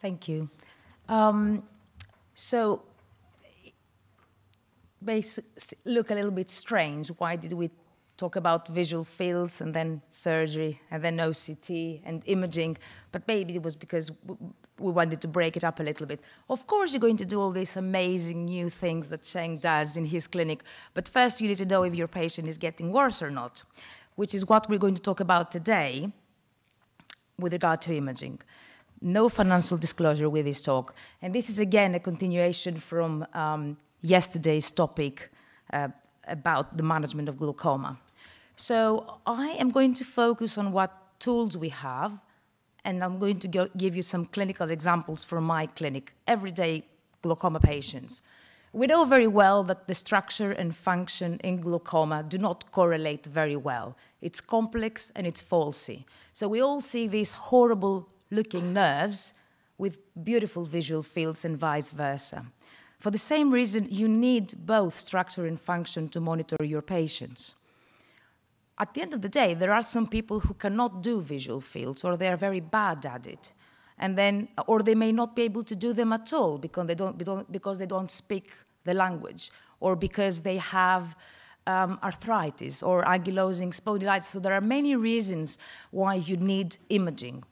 Thank you. So, look a little bit strange. Why did we talk about visual fields and then surgery and then OCT and imaging? But maybe it was because we wanted to break it up a little bit. Of course, you're going to do all these amazing new things that Sheng does in his clinic, but first you need to know if your patient is getting worse or not, which is what we're going to talk about today with regard to imaging. No financial disclosure with this talk. And this is, again, a continuation from yesterday's topic about the management of glaucoma. So I am going to focus on what tools we have, and I'm going to give you some clinical examples from my clinic, everyday glaucoma patients. We know very well that the structure and function in glaucoma do not correlate very well. It's complex and it's falsy. So we all see these horrible-looking nerves with beautiful visual fields and vice versa. For the same reason, you need both structure and function to monitor your patients. At the end of the day, there are some people who cannot do visual fields, or they are very bad at it. And then, or they may not be able to do them at all because they don't speak the language, or because they have arthritis or ankylosing spondylitis. So there are many reasons why you need imaging.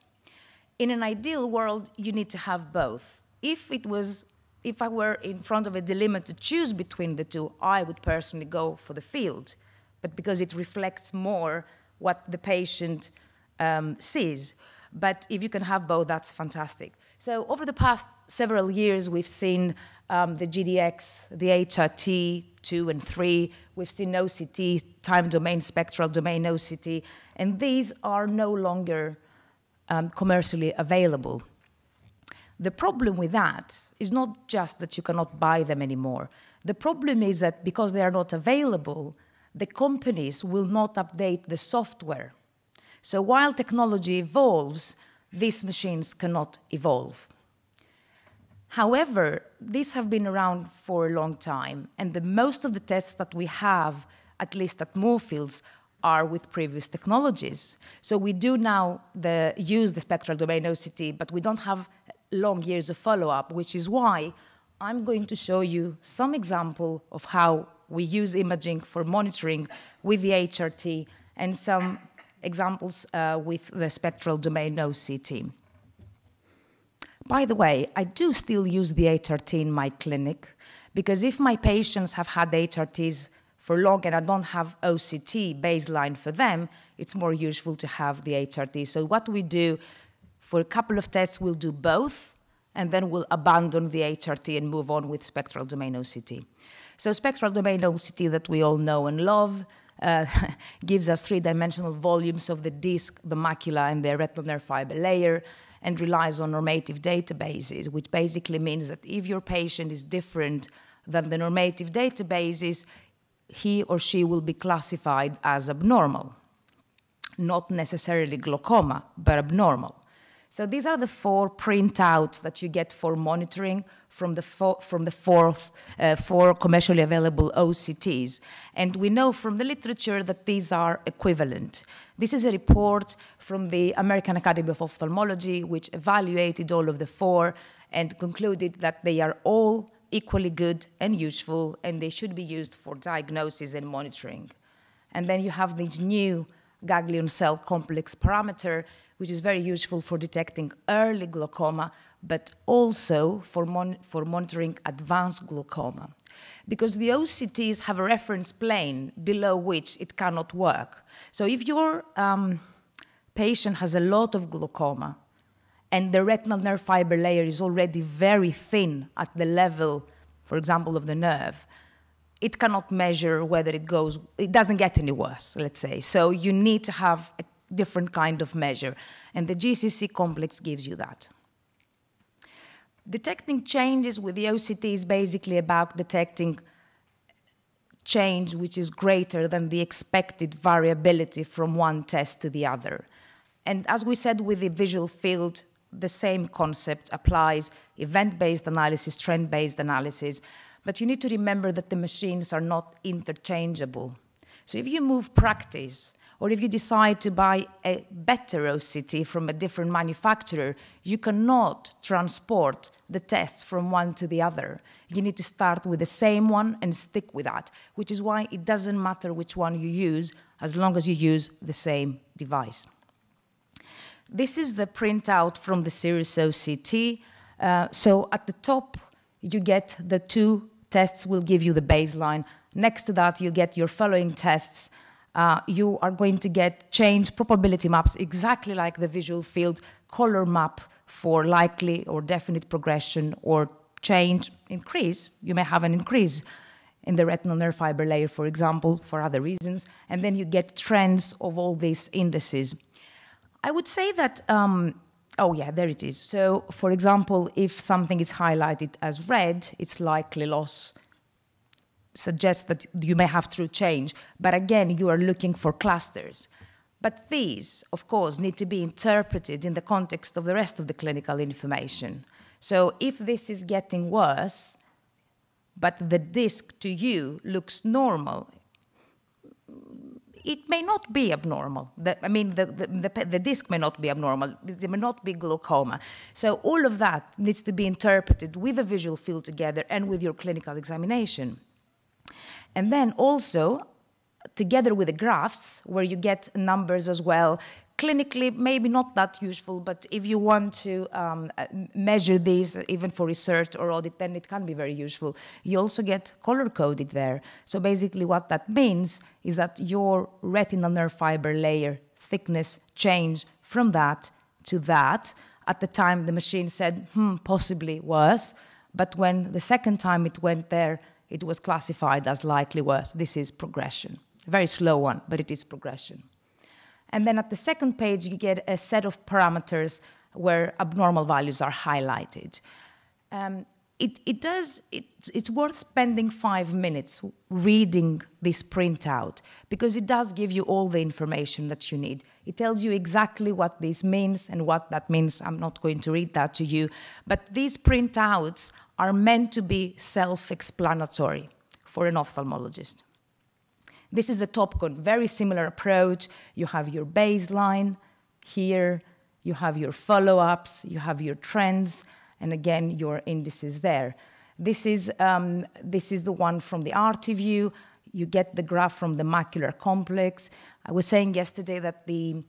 In an ideal world, you need to have both. If I were in front of a dilemma to choose between the two, I would personally go for the field, but because it reflects more what the patient sees. But if you can have both, that's fantastic. So over the past several years, we've seen the GDX, the HRT 2 and 3. We've seen OCT, time domain, spectral domain OCT, and these are no longer commercially available. The problem with that is not just that you cannot buy them anymore. The problem is that because they are not available, the companies will not update the software. So while technology evolves, these machines cannot evolve. However, these have been around for a long time, and most of the tests that we have, at least at Moorfields, are with previous technologies. So we do now use the spectral domain OCT, but we don't have long years of follow-up, which is why I'm going to show you some example of how we use imaging for monitoring with the HRT and some examples with the spectral domain OCT. By the way, I do still use the HRT in my clinic because if my patients have had HRTs for long and I don't have OCT baseline for them, it's more useful to have the HRT. So what we do for a couple of tests, we'll do both, and then we'll abandon the HRT and move on with spectral domain OCT. So spectral domain OCT that we all know and love gives us three-dimensional volumes of the disc, the macula, and the retinal nerve fiber layer, and relies on normative databases, which basically means that if your patient is different than the normative databases, he or she will be classified as abnormal. Not necessarily glaucoma, but abnormal. So these are the 4 printouts that you get for monitoring from the four commercially available OCTs. And we know from the literature that these are equivalent. This is a report from the American Academy of Ophthalmology, which evaluated all of the 4 and concluded that they are all equally good and useful, and they should be used for diagnosis and monitoring. And then you have this new ganglion cell complex parameter, which is very useful for detecting early glaucoma, but also for monitoring advanced glaucoma. Because the OCTs have a reference plane below which it cannot work. So if your patient has a lot of glaucoma and the retinal nerve fiber layer is already very thin at the level, for example, of the nerve, it cannot measure whether it doesn't get any worse, let's say. So you need to have a different kind of measure, and the GCC complex gives you that. Detecting changes with the OCT is basically about detecting change which is greater than the expected variability from one test to the other. And as we said with the visual field, the same concept applies: event-based analysis, trend-based analysis. But you need to remember that the machines are not interchangeable. So if you move practice or if you decide to buy a better OCT from a different manufacturer, you cannot transport the tests from one to the other. You need to start with the same one and stick with that, which is why it doesn't matter which one you use, as long as you use the same device. This is the printout from the series OCT. So at the top, you get the two tests will give you the baseline. Next to that, you get your following tests. You are going to get change probability maps, exactly like the visual field color map for likely or definite progression or change, increase. You may have an increase in the retinal nerve fiber layer, for example, for other reasons. And then you get trends of all these indices. I would say that, oh yeah, there it is. So, for example, if something is highlighted as red, its likely loss suggests that you may have true change. But again, you are looking for clusters. But these, of course, need to be interpreted in the context of the rest of the clinical information. So if this is getting worse, but the disc to you looks normal, it may not be abnormal. The disc may not be abnormal. It may not be glaucoma. So all of that needs to be interpreted with the visual field together and with your clinical examination. And then also, together with the graphs, where you get numbers as well, clinically, maybe not that useful, but if you want to measure these, even for research or audit, then it can be very useful. You also get color-coded there. So basically what that means is that your retinal nerve fiber layer thickness changed from that to that. At the time, the machine said, possibly worse. But when the second time it went there, it was classified as likely worse. This is progression. A very slow one, but it is progression. And then at the second page, you get a set of parameters where abnormal values are highlighted. It's worth spending 5 minutes reading this printout because it does give you all the information that you need. It tells you exactly what this means and what that means. I'm not going to read that to you. But these printouts are meant to be self-explanatory for an ophthalmologist. This is the TopCon, very similar approach. You have your baseline here, you have your follow-ups, you have your trends, and again, your indices there. This is the one from the RT view. You get the graph from the macular complex. I was saying yesterday that the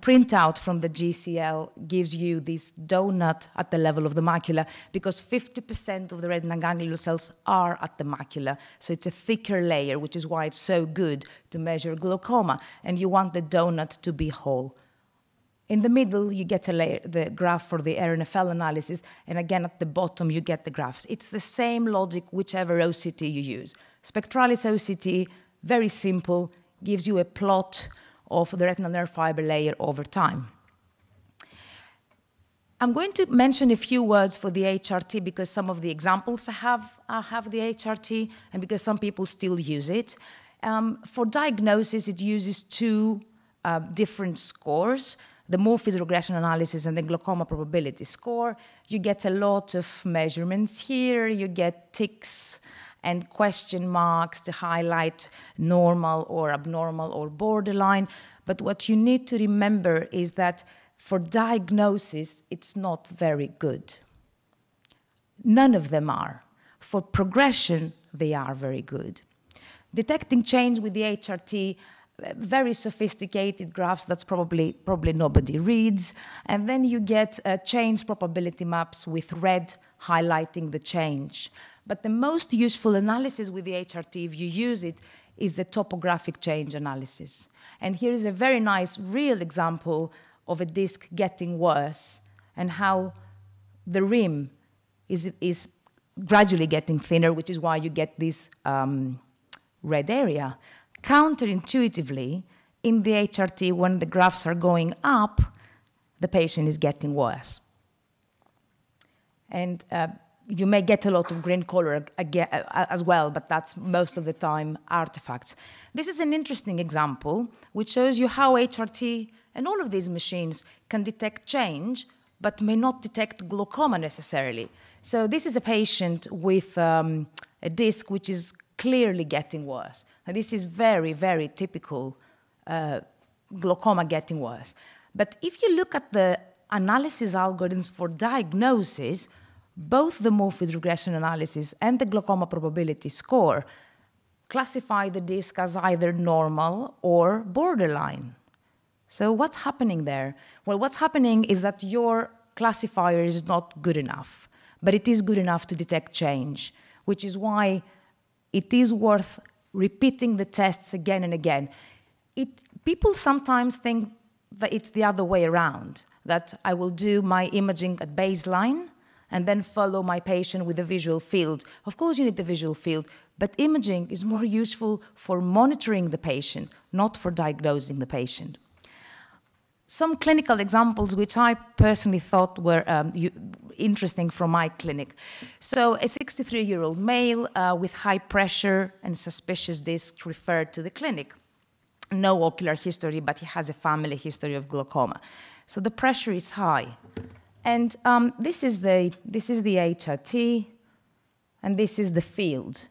printout from the GCL gives you this donut at the level of the macula because 50% of the retinal ganglion cells are at the macula. So it's a thicker layer, which is why it's so good to measure glaucoma. And you want the donut to be whole. In the middle, you get the graph for the RNFL analysis. And again, at the bottom, you get the graphs. It's the same logic, whichever OCT you use. Spectralis OCT, very simple, gives you a plot of the retinal nerve fiber layer over time. I'm going to mention a few words for the HRT because some of the examples have the HRT and because some people still use it. For diagnosis, it uses two different scores, the Morphy's regression analysis and the glaucoma probability score. You get a lot of measurements here. You get ticks and question marks to highlight normal or abnormal or borderline. But what you need to remember is that for diagnosis, it's not very good. None of them are. For progression, they are very good. Detecting change with the HRT, very sophisticated graphs that's probably nobody reads. And then you get change probability maps with red highlighting the change. But the most useful analysis with the HRT, if you use it, is the topographic change analysis. And here is a very nice real example of a disc getting worse and how the rim is gradually getting thinner, which is why you get this red area. Counterintuitively, in the HRT, when the graphs are going up, the patient is getting worse. And you may get a lot of green color as well, but that's most of the time artifacts. This is an interesting example which shows you how HRT and all of these machines can detect change, but may not detect glaucoma necessarily. So this is a patient with a disc which is clearly getting worse. And this is very, very typical glaucoma getting worse. But if you look at the analysis algorithms for diagnosis, both the Morpheus regression analysis and the glaucoma probability score classify the disc as either normal or borderline. So what's happening there? Well, what's happening is that your classifier is not good enough, but it is good enough to detect change, which is why it is worth repeating the tests again and again. People sometimes think that it's the other way around, that I will do my imaging at baseline and then follow my patient with a visual field. Of course you need the visual field, but imaging is more useful for monitoring the patient, not for diagnosing the patient. Some clinical examples which I personally thought were interesting from my clinic. So a 63-year-old male with high pressure and suspicious discs referred to the clinic. No ocular history, but he has a family history of glaucoma. So the pressure is high. And this is the HRT, and this is the field.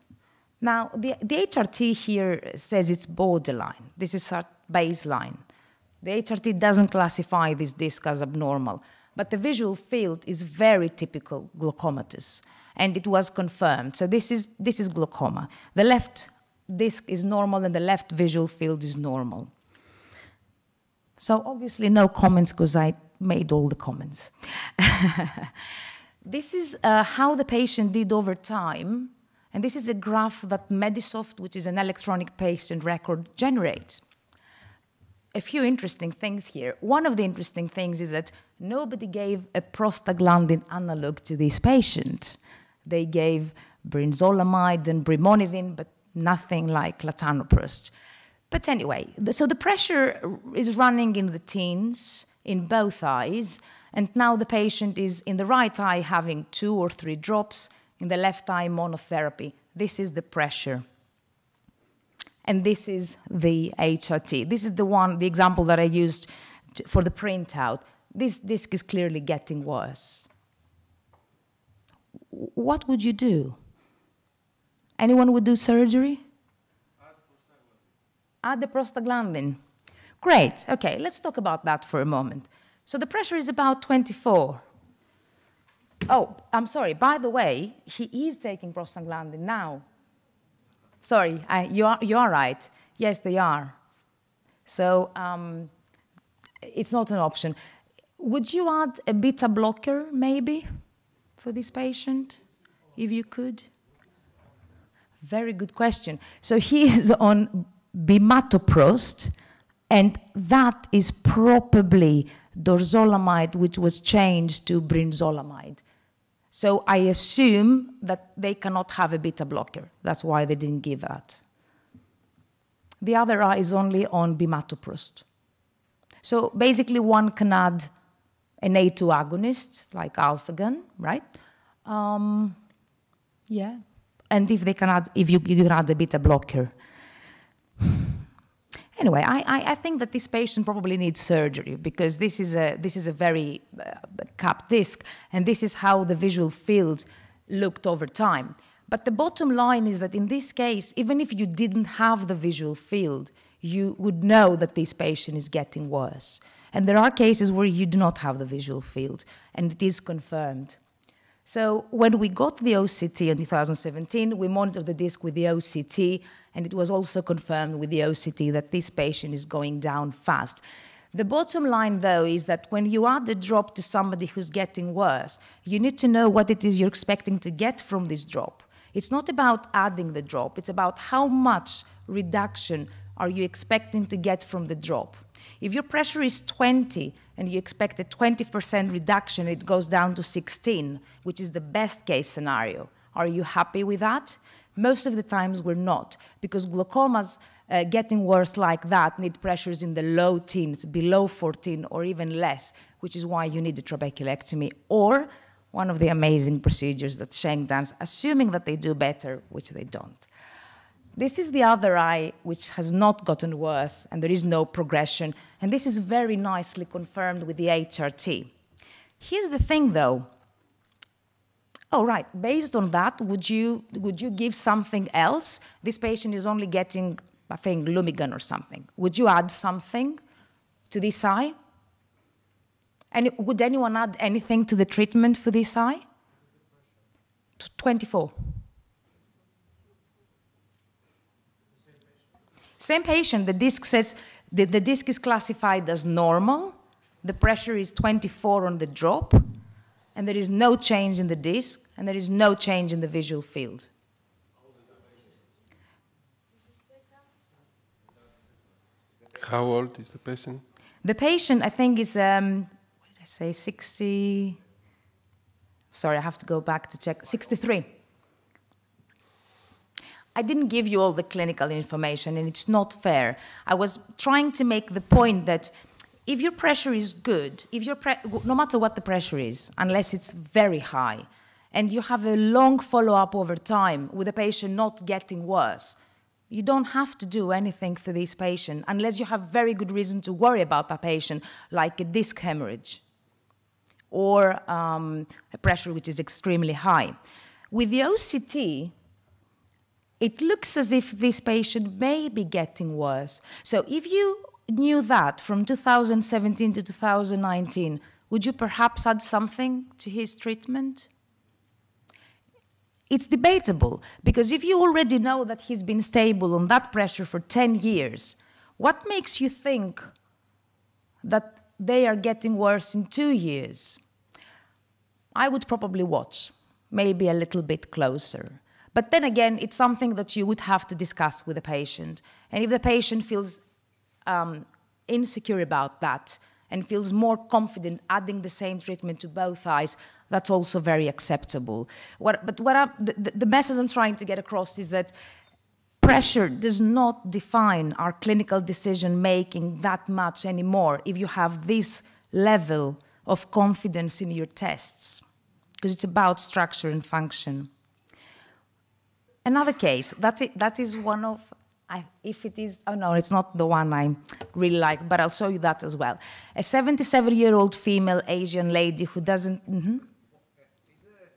Now, the HRT here says it's borderline. This is our baseline. The HRT doesn't classify this disc as abnormal, but the visual field is very typical glaucomatous, and it was confirmed. So this is glaucoma. The left disc is normal, and the left visual field is normal. So obviously no comments, because I made all the comments. This is how the patient did over time, and this is a graph that Medisoft, which is an electronic patient record, generates. A few interesting things here. One of the interesting things is that nobody gave a prostaglandin analog to this patient. They gave brinzolamide and brimonidine, but nothing like latanoprost. But anyway, so the pressure is running in the teens in both eyes, and now the patient is in the right eye having 2 or 3 drops, in the left eye monotherapy. This is the pressure. And this is the HRT. This is the example that I used for the printout. This disc is clearly getting worse. What would you do? Anyone would do surgery? Add the prostaglandin. Great. Okay, let's talk about that for a moment. So the pressure is about 24. Oh, I'm sorry. By the way, he is taking prostaglandin now. Sorry, you are right. Yes, they are. So it's not an option. Would you add a beta blocker, maybe, for this patient, if you could? Very good question. So he is on bimatoprost, and that is probably dorzolamide, which was changed to brinzolamide. So I assume that they cannot have a beta blocker. That's why they didn't give that. The other eye is only on bimatoprost. So basically one can add an A2 agonist, like alphagon, right? Yeah. And if they can add, if you can add a beta blocker. Anyway, I think that this patient probably needs surgery, because this is a very capped disc, and this is how the visual field looked over time. But the bottom line is that in this case, even if you didn't have the visual field, you would know that this patient is getting worse. And there are cases where you do not have the visual field, and it is confirmed. So when we got the OCT in 2017, we monitored the disc with the OCT, and it was also confirmed with the OCT that this patient is going down fast. The bottom line, though, is that when you add a drop to somebody who's getting worse, you need to know what it is you're expecting to get from this drop. It's not about adding the drop, it's about how much reduction are you expecting to get from the drop. If your pressure is 20 and you expect a 20% reduction, it goes down to 16, which is the best case scenario. Are you happy with that? Most of the times we're not, because glaucomas getting worse like that need pressures in the low teens, below 14 or even less, which is why you need a trabeculectomy or one of the amazing procedures that Sheng does, assuming that they do better, which they don't. This is the other eye, which has not gotten worse, and there is no progression, and this is very nicely confirmed with the HRT. Here's the thing, though. Oh, right. Based on that, would you give something else? This patient is only getting I think Lumigan or something. Would you add something to this eye? And would anyone add anything to the treatment for this eye? 24. Same patient, the disc says, the disc is classified as normal, the pressure is 24 on the drop, and there is no change in the disc, and there is no change in the visual field. How old is the patient? The patient, I think, is, what did I say, 60... Sorry, I have to go back to check. 63. I didn't give you all the clinical information, and it's not fair. I was trying to make the point that if your pressure is good, if no matter what the pressure is, unless it's very high, and you have a long follow-up over time with the patient not getting worse, you don't have to do anything for this patient unless you have very good reason to worry about that patient, like a disc hemorrhage or a pressure which is extremely high. With the OCT, it looks as if this patient may be getting worse. So if you knew that from 2017 to 2019, would you perhaps add something to his treatment? It's debatable, because if you already know that he's been stable on that pressure for 10 years, what makes you think that they are getting worse in 2 years? I would probably watch, maybe a little bit closer. But then again, it's something that you would have to discuss with the patient. And if the patient feels insecure about that and feels more confident adding the same treatment to both eyes, that's also very acceptable. The message I'm trying to get across is that pressure does not define our clinical decision-making that much anymore if you have this level of confidence in your tests, because it's about structure and function. Another case, that is one of, if it is, oh no, it's not the one I really like, but I'll show you that as well. A 77-year-old female Asian lady who doesn't, Is there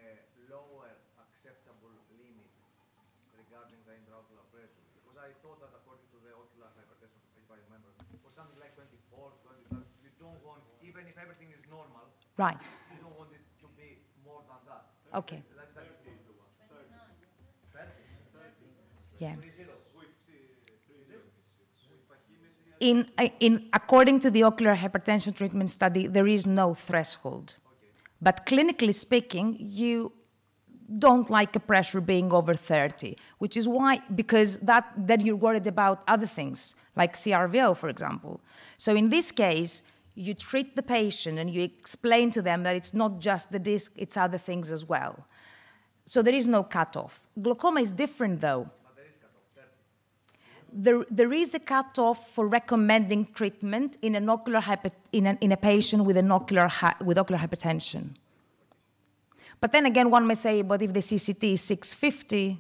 a lower acceptable limit regarding the intraocular pressure? Because I thought that according to the ocular hypertension, if I remember, for something like 24, 25, you don't want, even if everything is normal, right. you don't want it to be more than that. Okay. Yeah. According to the ocular hypertension treatment study, there is no threshold. But clinically speaking, you don't like a pressure being over 30, which is why, because then you're worried about other things, like CRVO, for example. So in this case, you treat the patient and you explain to them that it's not just the disc, it's other things as well. So there is no cutoff. Glaucoma is different, though. There is a cutoff for recommending treatment in a patient with ocular hypertension. But then again, one may say, but if the CCT is 650,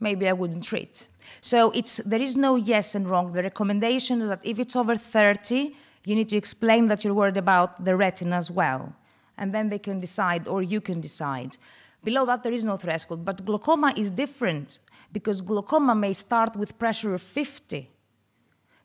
maybe I wouldn't treat. So there is no yes and wrong. The recommendation is that if it's over 30, you need to explain that you're worried about the retina as well. And then they can decide, or you can decide. Below that, there is no threshold. But glaucoma is different, because glaucoma may start with pressure of 50.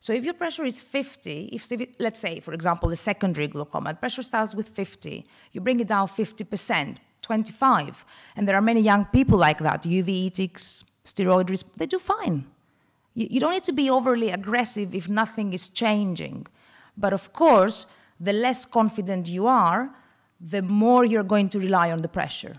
So if your pressure is 50, let's say, for example, a secondary glaucoma, the pressure starts with 50. You bring it down 50%, 25. And there are many young people like that, uveitis, steroid, they do fine. You don't need to be overly aggressive if nothing is changing. But of course, the less confident you are, the more you're going to rely on the pressure.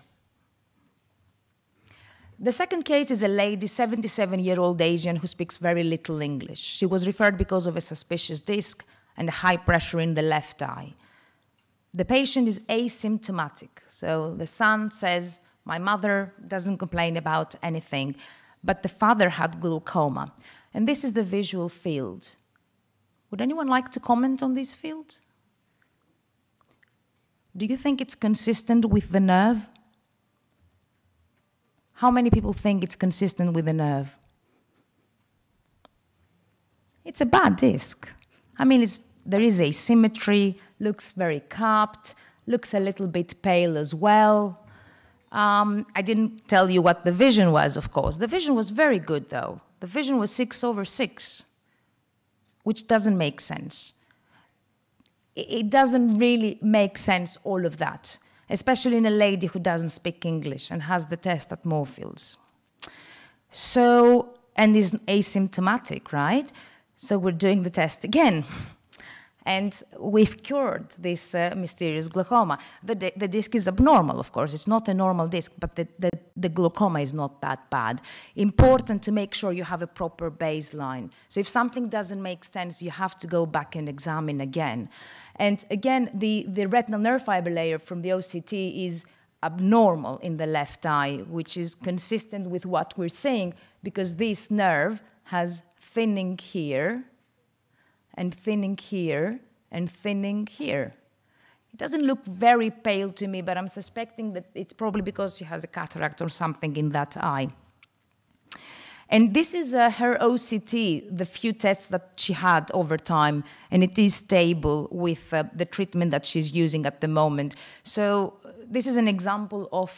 The second case is a lady, 77-year-old Asian, who speaks very little English. She was referred because of a suspicious disc and high pressure in the left eye. The patient is asymptomatic. So the son says, my mother doesn't complain about anything, but the father had glaucoma. And this is the visual field. Would anyone like to comment on this field? Do you think it's consistent with the nerve? How many people think it's consistent with the nerve? It's a bad disc. I mean, there is asymmetry, looks very cupped, looks a little bit pale as well. I didn't tell you what the vision was, of course. The vision was very good, though. The vision was 6/6, which doesn't make sense. It doesn't really make sense, all of that, especially in a lady who doesn't speak English and has the test at Moorfields. So, and is asymptomatic, right? So we're doing the test again. And we've cured this mysterious glaucoma. The disc is abnormal, of course. It's not a normal disc, but the glaucoma is not that bad. Important to make sure you have a proper baseline. So if something doesn't make sense, you have to go back and examine again. And again, the retinal nerve fiber layer from the OCT is abnormal in the left eye, which is consistent with what we're saying, because this nerve has thinning here, and thinning here, and thinning here. It doesn't look very pale to me, but I'm suspecting that it's probably because she has a cataract or something in that eye. And this is her OCT, the few tests that she had over time, and it is stable with the treatment that she's using at the moment. So this is an example of,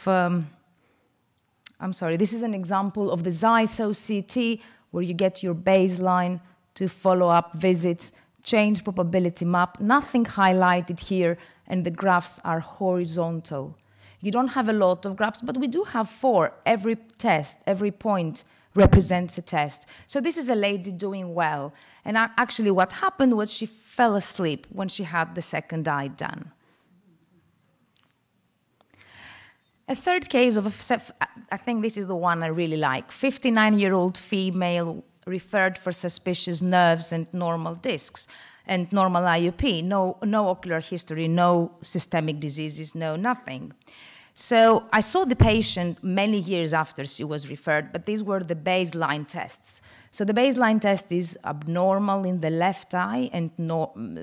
this is an example of the Zeiss OCT, where you get your baseline to follow-up visits, change probability map, nothing highlighted here, and the graphs are horizontal. You don't have a lot of graphs, but we do have 4. Every test, every point represents a test. So this is a lady doing well. And actually what happened was she fell asleep when she had the second eye done. A third case of, I think this is the one I really like, 59-year-old female referred for suspicious nerves and normal discs and normal IOP, no ocular history, no systemic diseases, no nothing. So I saw the patient many years after she was referred, but these were the baseline tests. So the baseline test is abnormal in the left eye and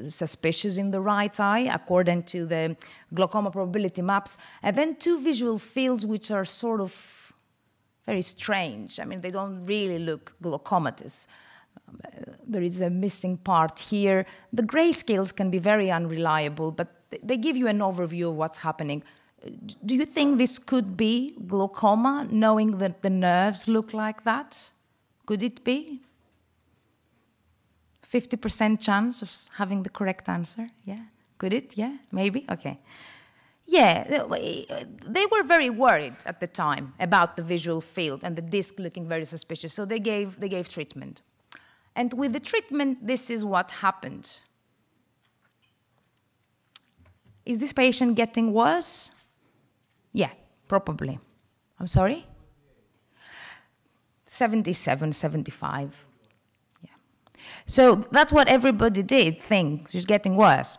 suspicious in the right eye, according to the glaucoma probability maps. And then 2 visual fields which are sort of very strange. I mean, they don't really look glaucomatous. There is a missing part here. The grayscales can be very unreliable, but they give you an overview of what's happening. Do you think this could be glaucoma, knowing that the nerves look like that? Could it be? 50% chance of having the correct answer? Yeah. Could it? Yeah, maybe? Okay. Yeah, they were very worried at the time about the visual field and the disc looking very suspicious, so they gave treatment. And with the treatment, this is what happened. Is this patient getting worse? Yeah, probably. I'm sorry? 77, 75. Yeah. So that's what everybody did think. She's getting worse.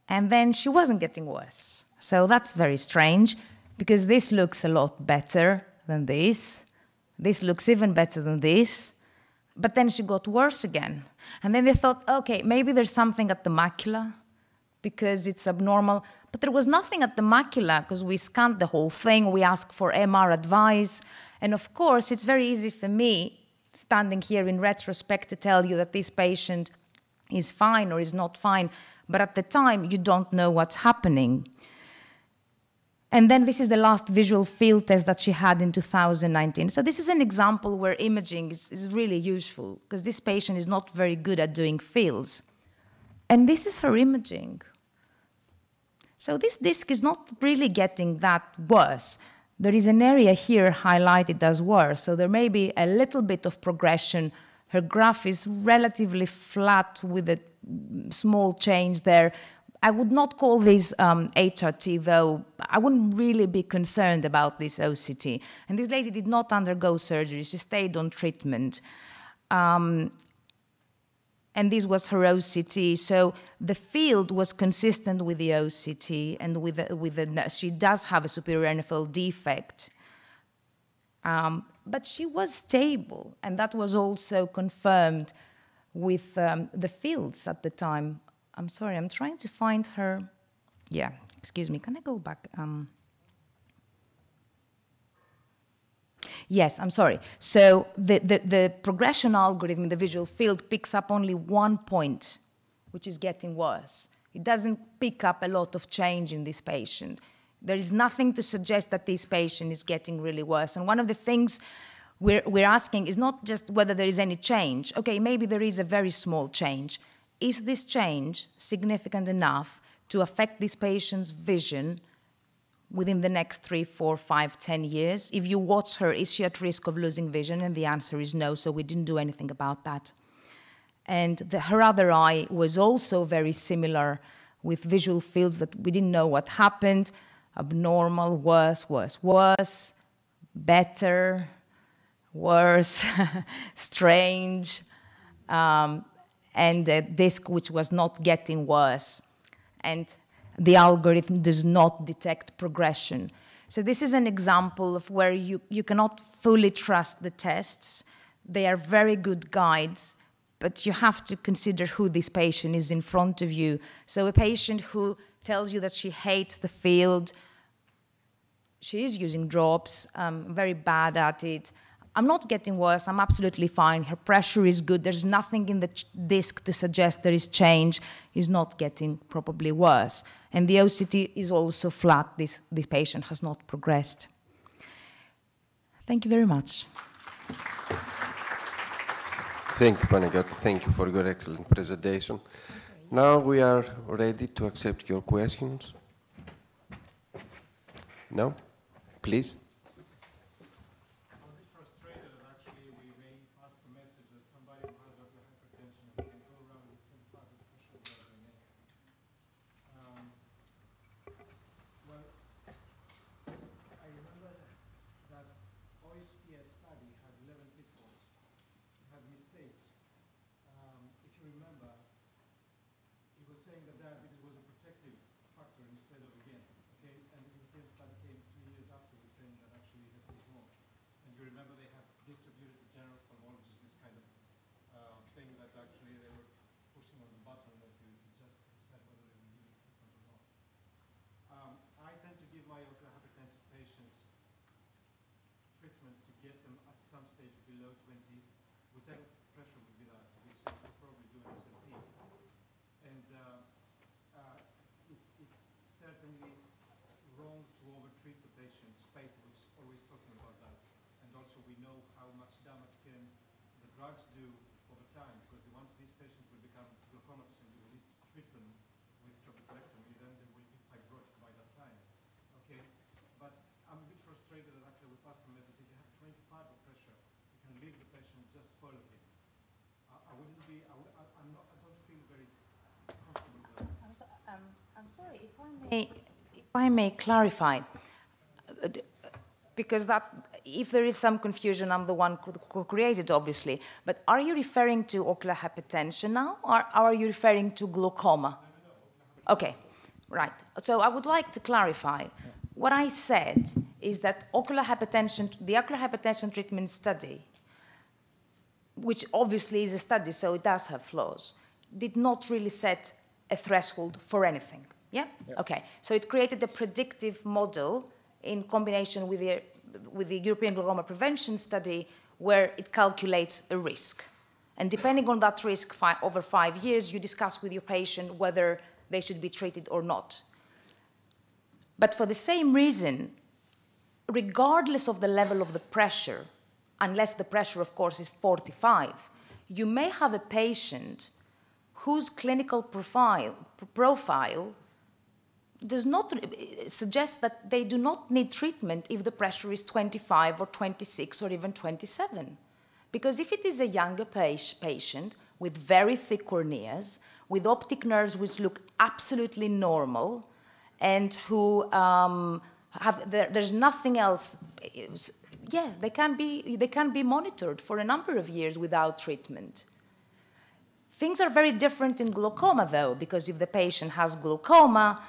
And then she wasn't getting worse. So that's very strange, because this looks a lot better than this. This looks even better than this. But then she got worse again. And then they thought, okay, maybe there's something at the macula, because it's abnormal. But there was nothing at the macula, because we scanned the whole thing. We asked for MR advice. And of course, it's very easy for me, standing here in retrospect, to tell you that this patient is fine or is not fine. But at the time, you don't know what's happening. And then this is the last visual field test that she had in 2019. So this is an example where imaging is really useful, because this patient is not very good at doing fields. And this is her imaging. So this disc is not really getting that worse. There is an area here highlighted as worse, so there may be a little bit of progression. Her graph is relatively flat with a small change there. I would not call this HRT, though. I wouldn't really be concerned about this OCT. And this lady did not undergo surgery. She stayed on treatment. And this was her OCT. So the field was consistent with the OCT and she does have a superior NFL defect. But she was stable, and that was also confirmed with the fields at the time. I'm sorry, I'm trying to find her. Yeah, excuse me, can I go back? Yes, I'm sorry. So the progression algorithm in the visual field picks up only 1 point, which is getting worse. It doesn't pick up a lot of change in this patient. There is nothing to suggest that this patient is getting really worse. And one of the things we're asking is not just whether there is any change. Okay, maybe there is a very small change. Is this change significant enough to affect this patient's vision within the next 3, 4, 5, 10 years? If you watch her, is she at risk of losing vision? And the answer is no, so we didn't do anything about that. And her other eye was also very similar, with visual fields that we didn't know what happened. Abnormal, worse, worse, worse, better, worse, strange, and a disc which was not getting worse. And the algorithm does not detect progression. So this is an example of where you cannot fully trust the tests. They are very good guides, but you have to consider who this patient is in front of you. So a patient who tells you that she hates the field, she is using drops, very bad at it. I'm not getting worse, I'm absolutely fine. Her pressure is good, there's nothing in the disc to suggest there is change. Is not getting probably worse. And the OCT is also flat, this patient has not progressed. Thank you very much. Thank you, Panagiotis. Thank you for your excellent presentation. Now we are ready to accept your questions. No? Please. Drugs do over time, because once these patients will become glaucomatous and you will need to treat them with trabeculectomy, then they will be fibrotic by that time. Okay, but I'm a bit frustrated that actually we passed the message. If you have 25 of pressure, you can leave the patient, just follow him. I wouldn't be. I don't feel very comfortable with that. I'm sorry if I may clarify, because if there is some confusion, I'm the one who created, obviously. But are you referring to ocular hypertension now, or are you referring to glaucoma? Okay, right. So I would like to clarify. What I said is that the ocular hypertension treatment study, which obviously is a study, so it does have flaws, did not really set a threshold for anything. Yeah? Okay. So it created a predictive model in combination with the European Glaucoma Prevention Study, where it calculates a risk. And depending on that risk over 5 years, you discuss with your patient whether they should be treated or not. But for the same reason, regardless of the level of the pressure, unless the pressure, of course, is 45, you may have a patient whose clinical profile does not suggest that they do not need treatment if the pressure is 25 or 26 or even 27. Because if it is a younger patient with very thick corneas, with optic nerves which look absolutely normal, and who there's nothing else, yeah, they can be monitored for a number of years without treatment. Things are very different in glaucoma, though, because if the patient has glaucoma,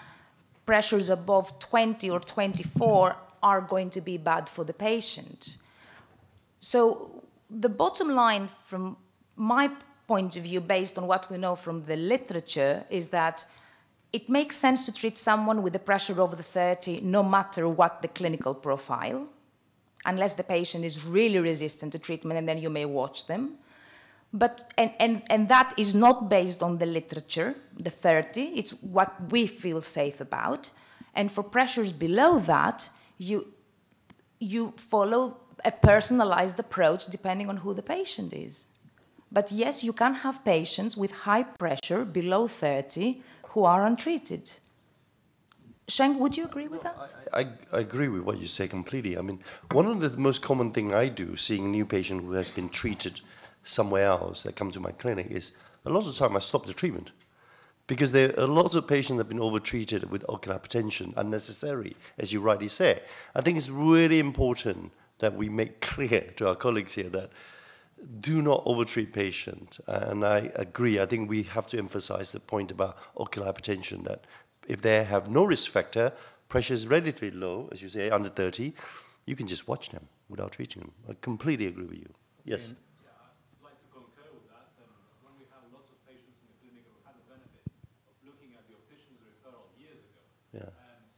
pressures above 20 or 24 are going to be bad for the patient. So the bottom line from my point of view, based on what we know from the literature, is that it makes sense to treat someone with a pressure over the 30 no matter what the clinical profile, unless the patient is really resistant to treatment, and then you may watch them. But, and that is not based on the literature, the 30, it's what we feel safe about. And for pressures below that, you follow a personalized approach depending on who the patient is. But yes, you can have patients with high pressure below 30 who are untreated. Sheng, would you agree with that? I agree with what you say completely. I mean, one of the most common things I do, seeing a new patient who has been treated somewhere else that come to my clinic, is a lot of the time I stop the treatment. Because there are lots of patients that have been overtreated with ocular hypertension, unnecessary, as you rightly say. I think it's really important that we make clear to our colleagues here that do not overtreat patients. And I agree. I think we have to emphasize the point about ocular hypertension, that if they have no risk factor, pressure is relatively low, as you say, under 30, you can just watch them without treating them. I completely agree with you. Yes? Yeah, I'd like to concur with that. And when we have lots of patients in the clinic who had the benefit of looking at the optician's referral years ago, Yeah. and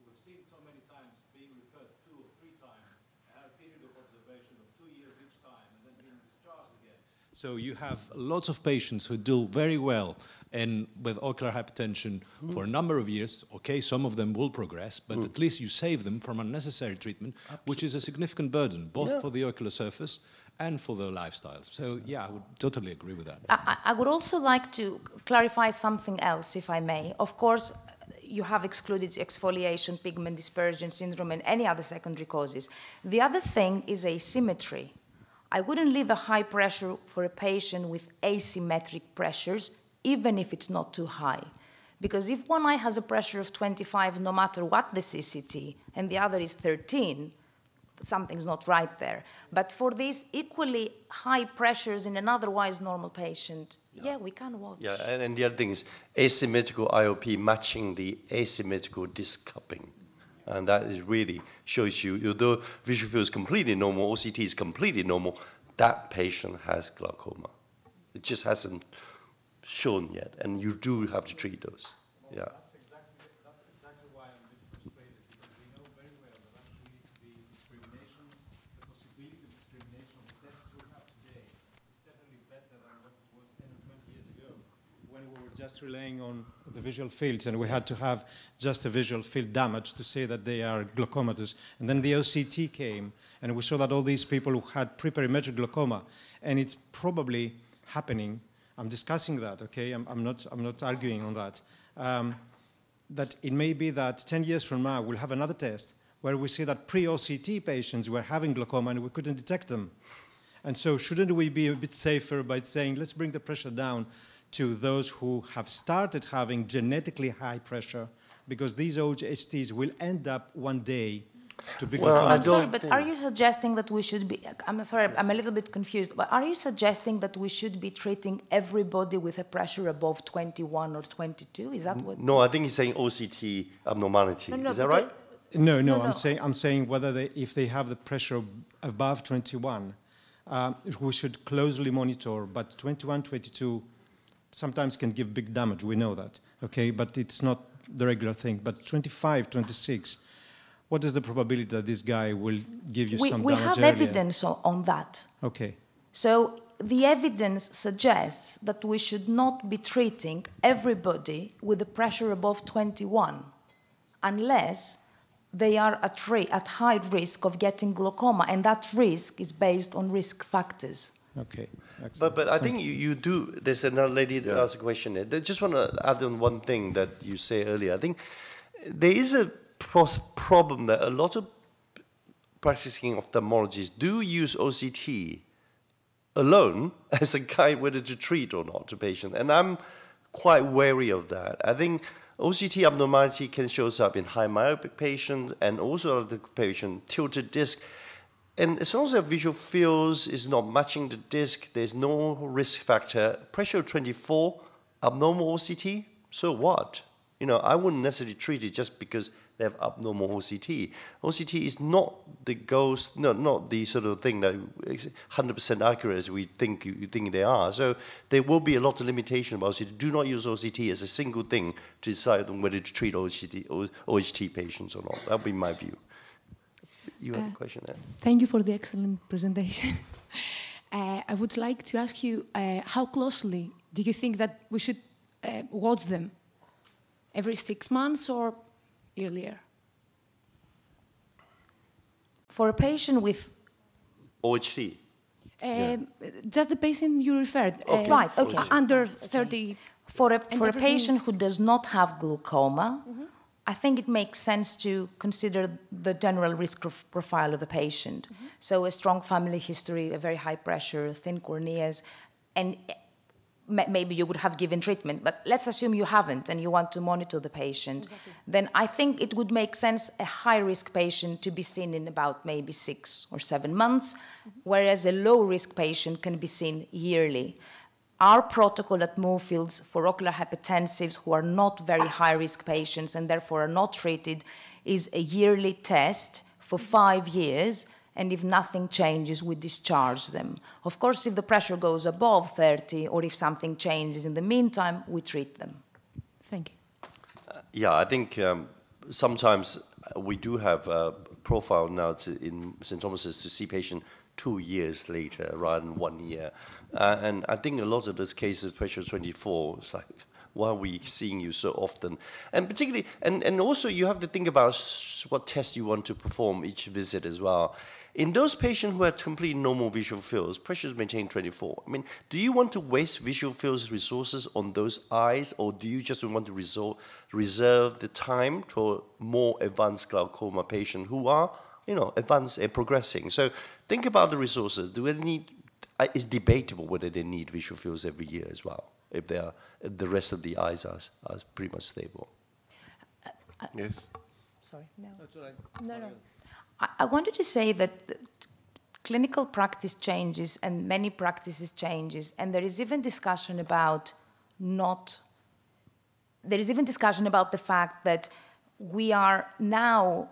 we've seen so many times being referred 2 or 3 times, have a period of observation of 2 years each time, and then being discharged again. So you have lots of patients who do very well and with ocular hypertension for a number of years. Okay, some of them will progress, but at least you save them from unnecessary treatment, which is a significant burden, both for the ocular surface and for their lifestyle. So, yeah, I would totally agree with that. I would also like to clarify something else, if I may. Of course, you have excluded exfoliation, pigment dispersion syndrome, and any other secondary causes. The other thing is asymmetry. I wouldn't leave a high pressure for a patient with asymmetric pressures, even if it's not too high. Because if one eye has a pressure of 25, no matter what the CCT, and the other is 13, something's not right there. But for these equally high pressures in an otherwise normal patient, yeah, we can watch. Yeah, and the other thing is asymmetrical IOP matching the asymmetrical disc cupping. And that is really shows you, although visual field is completely normal, OCT is completely normal, that patient has glaucoma. It just hasn't shown yet, and you do have to treat those. Yeah. That's exactly why I'm a bit frustrated, because we know very well that actually the discrimination, the possibility of discrimination of the tests we have today is certainly better than what it was 10 or 20 years ago, when we were just relying on the visual fields and we had to have just a visual field damage to say that they are glaucomatous. And then the OCT came, and we saw that all these people who had pre-perimetric glaucoma, and it's probably happening. I'm discussing that, okay? I'm not arguing on that. That it may be that 10 years from now we'll have another test where we see that pre-OCT patients were having glaucoma and we couldn't detect them. And so shouldn't we be a bit safer by saying, let's bring the pressure down to those who have started having genetically high pressure, because these OHTs will end up one day to be glaucoma. I'm sorry, but are you suggesting that we should be, I'm sorry, I'm a little bit confused, but are you suggesting that we should be treating everybody with a pressure above 21 or 22? Is that what? No, I think he's saying OCT abnormality. No, is that right? No. I'm saying whether if they have the pressure above 21, we should closely monitor, but 21, 22 sometimes can give big damage, we know that, okay, but it's not the regular thing. But 25, 26, what is the probability that this guy will give you some damage? We have earlier? evidence on that. Okay. So the evidence suggests that we should not be treating everybody with a pressure above 21 unless they are at high risk of getting glaucoma, and that risk is based on risk factors. Okay. Excellent. But I think you do, there's another lady that asked a question there. I just want to add on one thing that you said earlier. I think there is a problem that a lot of practicing ophthalmologists do use OCT alone as a guide whether to treat or not to patients. And I'm quite wary of that. I think OCT abnormality can show up in high myopic patients and also the patient tilted disc. And as long as the visual fields is not matching the disc, there's no risk factor. Pressure 24, abnormal OCT, so what? You know, I wouldn't necessarily treat it just because they have abnormal OCT. OCT is not the ghost, not the sort of thing that is 100% accurate as we think you think they are. So there will be a lot of limitation about OCT. Do not use OCT as a single thing to decide on whether to treat OHT patients or not. That would be my view. You have a question there? Thank you for the excellent presentation. I would like to ask you, how closely do you think that we should watch them? Every 6 months or earlier? For a patient with... OHT. Just the patient you referred. Right, okay. Under 30. For a patient who does not have glaucoma, I think it makes sense to consider the general risk profile of the patient. So a strong family history, a very high pressure, thin corneas, and maybe you would have given treatment, but let's assume you haven't and you want to monitor the patient. Exactly. Then I think it would make sense a high-risk patient to be seen in about maybe 6 or 7 months, whereas a low-risk patient can be seen yearly. Our protocol at Moorfields for ocular hypertensives who are not very high-risk patients and therefore are not treated is a yearly test for 5 years, and if nothing changes, we discharge them. Of course, if the pressure goes above 30 or if something changes in the meantime, we treat them. Thank you. Yeah, I think sometimes we do have a profile now in St. Thomas's to see patient 2 years later rather than 1 year. And I think a lot of those cases, especially 24, it's like, why are we seeing you so often? And particularly, and also you have to think about what tests you want to perform each visit as well. In those patients who have completely normal visual fields, pressure is maintained 24. I mean, do you want to waste visual fields resources on those eyes, or do you just want to reserve the time for more advanced glaucoma patients who are, advanced and progressing? So think about the resources. Do they need? It's debatable whether they need visual fields every year as well, if they are, if the rest of the eyes are pretty much stable. Yes. Sorry, no. That's all right. No. I wanted to say that clinical practice changes and many practices changes, and there is even discussion about the fact that we are now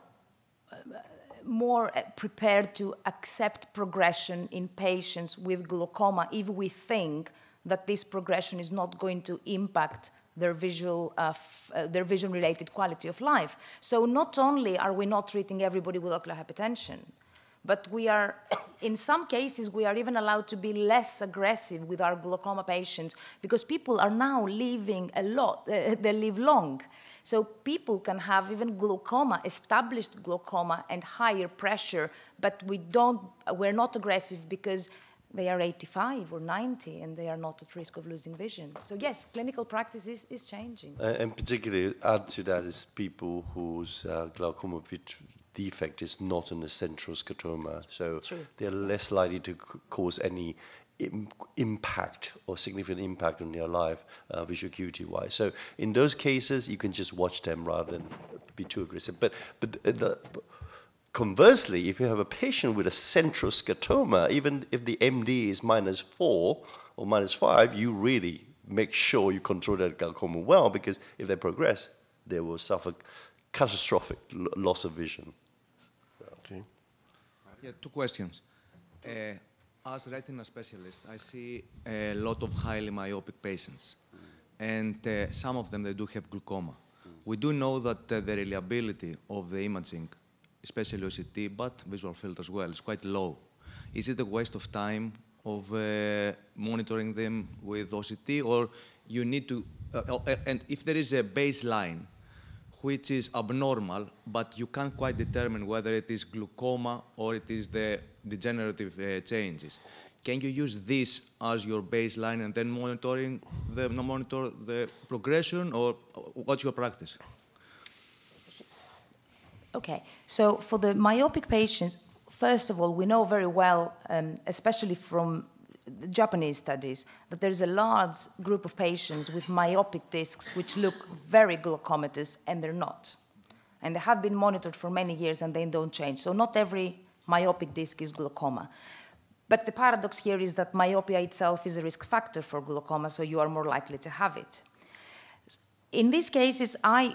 more prepared to accept progression in patients with glaucoma if we think that this progression is not going to impact their vision-related quality of life. So not only are we not treating everybody with ocular hypertension, but we are, in some cases, we are even allowed to be less aggressive with our glaucoma patients because people are now living a lot, they live long. So people can have even glaucoma, established glaucoma and higher pressure, but we're not aggressive because they are 85 or 90 and they are not at risk of losing vision. So yes, clinical practice is changing. And particularly add to that is people whose glaucoma defect is not in the central scotoma. So they're less likely to cause any impact or significant impact on their life, visual acuity-wise. So in those cases, you can just watch them rather than be too aggressive. But conversely, if you have a patient with a central scotoma, even if the MD is -4 or -5, you really make sure you control that glaucoma well, because if they progress, they will suffer catastrophic loss of vision. Okay. Yeah, 2 questions. As retina specialist, I see a lot of highly myopic patients, and some of them, they do have glaucoma. We do know that the reliability of the imaging, especially OCT, but visual field as well, is quite low. Is it a waste of time of monitoring them with OCT, or you need to, and if there is a baseline which is abnormal, but you can't quite determine whether it is glaucoma or it is the degenerative changes, can you use this as your baseline and then monitor the progression, or what's your practice? Okay, so for the myopic patients, first of all, we know very well, especially from the Japanese studies, that there's a large group of patients with myopic discs which look very glaucomatous, and they're not. And they have been monitored for many years and they don't change. So not every myopic disc is glaucoma. But the paradox here is that myopia itself is a risk factor for glaucoma, so you are more likely to have it. In these cases, I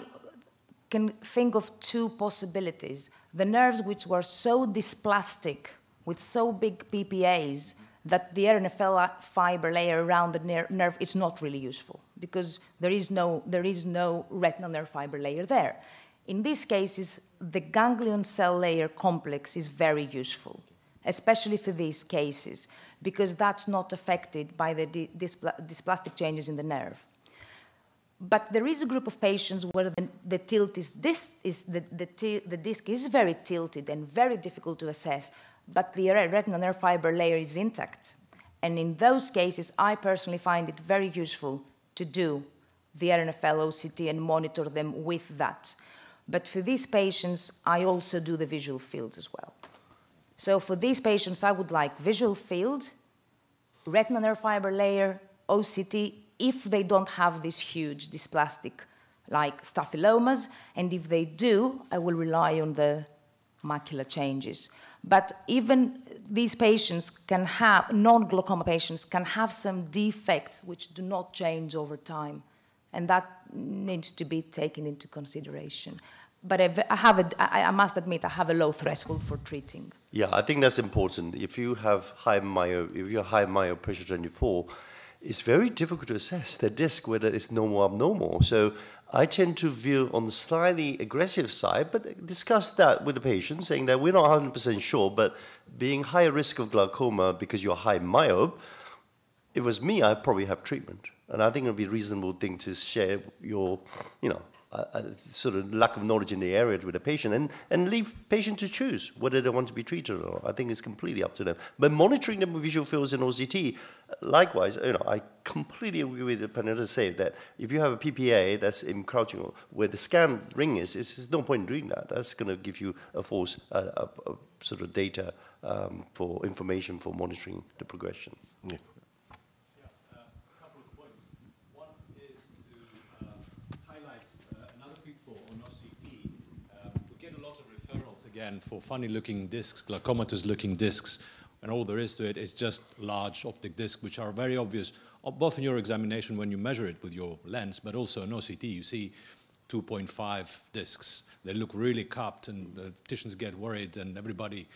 can think of 2 possibilities. The nerves which were so dysplastic, with so big PPAs, that the RNFL fiber layer around the nerve is not really useful, because there is no retinal nerve fiber layer there. In these cases, the ganglion cell layer complex is very useful, especially for these cases, because that's not affected by the dysplastic changes in the nerve. But there is a group of patients where the tilt is the disc is very tilted and very difficult to assess, but the retinal nerve fiber layer is intact. And in those cases, I personally find it very useful to do the RNFL OCT and monitor them with that. But for these patients, I also do the visual field as well. So for these patients, I would like visual field, retinal nerve fiber layer, OCT, if they don't have this huge dysplastic like staphylomas, and if they do, I will rely on the macular changes. But even these patients can have, non-glaucoma patients can have some defects which do not change over time, and that needs to be taken into consideration. But I must admit, I have a low threshold for treating. Yeah, I think that's important. If you have high myo pressure 24, it's very difficult to assess the disc, whether it's normal or abnormal. So I tend to view on the slightly aggressive side, but discuss that with the patient, saying that we're not 100% sure, but being higher risk of glaucoma because you're high myope, if it was me, I'd probably have treatment. And I think it would be a reasonable thing to share your, sort of lack of knowledge in the area with the patient and leave patient to choose whether they want to be treated or not. I think it's completely up to them. But monitoring them with visual fields and OCT, likewise, I completely agree with the panelists say that if you have a PPA that's encroaching where the scan ring is, there's no point in doing that. That's going to give you a false sort of data for information for monitoring the progression. Yeah. Again, for funny-looking discs, glaucomatous-looking discs, and all there is to it is just large optic discs, which are very obvious, both in your examination when you measure it with your lens, but also in OCT. You see 2.5 discs. They look really cupped, and opticians get worried, and everybody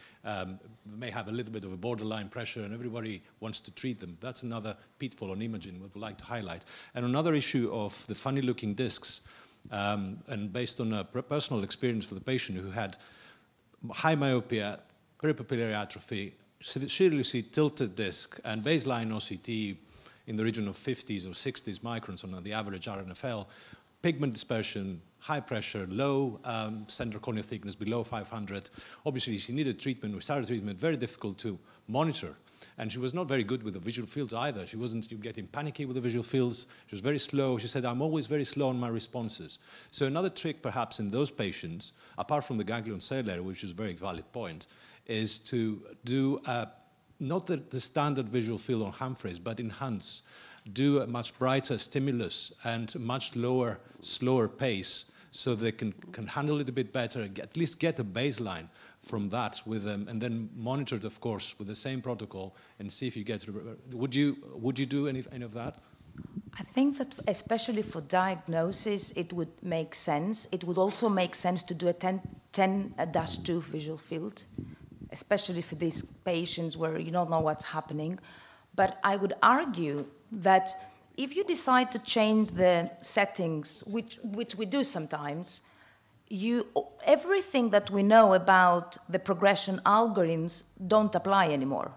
may have a little bit of a borderline pressure, and everybody wants to treat them. That's another pitfall on imaging that we'd like to highlight. And another issue of the funny-looking discs, and based on a personal experience for the patient who had high myopia, peripapillary atrophy, seriously tilted disc, and baseline OCT in the region of 50s or 60s microns on the average RNFL, pigment dispersion, high pressure, low central corneal thickness below 500. Obviously, she needed treatment. We started treatment, very difficult to monitor. And she was not very good with the visual fields either. She wasn't getting panicky with the visual fields. She was very slow. She said, I'm always very slow on my responses. So another trick perhaps in those patients, apart from the ganglion cell layer, which is a very valid point, is to do not the standard visual field on Humphreys, but enhance, do a much brighter stimulus and much lower, slower pace so they can handle it a bit better, at least get a baseline from that with them, and then monitor it, of course, with the same protocol and see if you get. Would you do any of that? I think that especially for diagnosis, it would make sense. It would also make sense to do a 10-2 visual field, especially for these patients where you don't know what's happening. But I would argue that if you decide to change the settings, which we do sometimes, everything that we know about the progression algorithms don't apply anymore,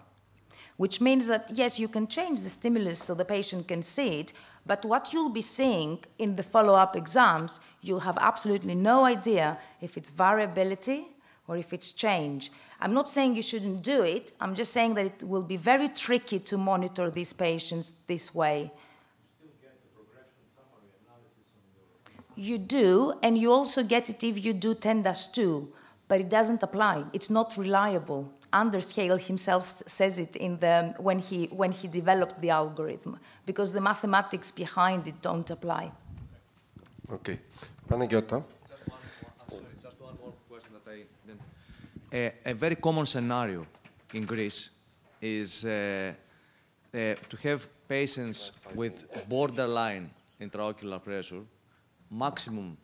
which means that, yes, you can change the stimulus so the patient can see it, but what you'll be seeing in the follow-up exams, you'll have absolutely no idea if it's variability or if it's change. I'm not saying you shouldn't do it. I'm just saying that it will be very tricky to monitor these patients this way. You do, and you also get it if you do 10-2, but it doesn't apply. It's not reliable. Anders Hale himself says it when he developed the algorithm, because the mathematics behind it don't apply. Okay. Panagiotta? Just one more question that I didn't. A very common scenario in Greece is to have patients with borderline intraocular pressure, maximum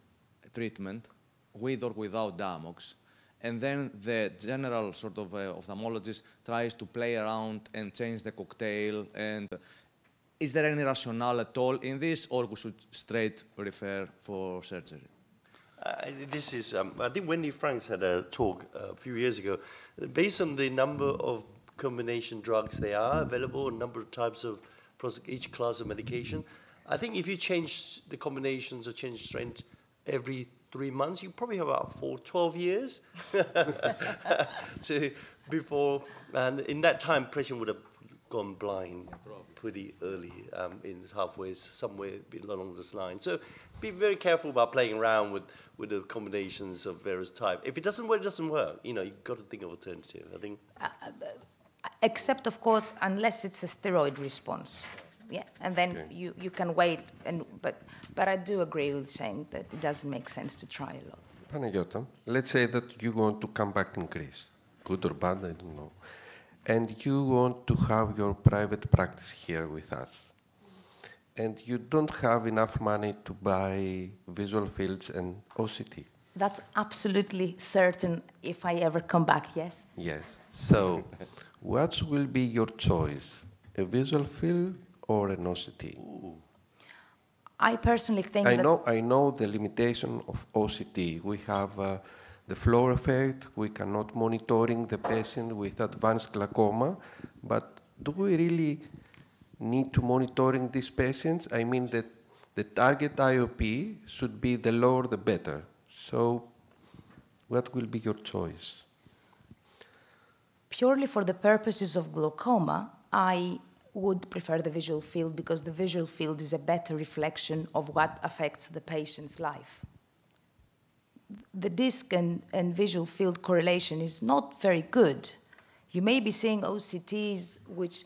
treatment with or without Damox, and then the general sort of ophthalmologist tries to play around and change the cocktail. And is there any rationale at all in this, or we should straight refer for surgery? This is, I think Wendy Franks had a talk a few years ago. Based on the number of combination drugs they are available, a number of types of each class of medication, I think if you change the combinations or change strength every 3 months, you probably have about 12 years before, and in that time, patient would have gone blind pretty early, in halfway, somewhere along this line. So be very careful about playing around with the combinations of various types. If it doesn't work, it doesn't work. You know, you've got to think of alternative, I think. Except, of course, unless it's a steroid response. Yeah, and then you can wait, but I do agree with saying that it doesn't make sense to try a lot. Panagiotta, let's say that you want to come back in Greece, good or bad, I don't know, and you want to have your private practice here with us, and you don't have enough money to buy visual fields and OCT. That's absolutely certain if I ever come back, yes? Yes. So, what will be your choice, a visual field or an OCT? I personally think I know the limitation of OCT. We have the floor effect. We cannot monitoring the patient with advanced glaucoma. But do we really need to monitoring these patients? I mean that the target IOP should be the lower the better. So what will be your choice? Purely for the purposes of glaucoma, I would prefer the visual field because the visual field is a better reflection of what affects the patient's life. The disc and visual field correlation is not very good. You may be seeing OCTs which,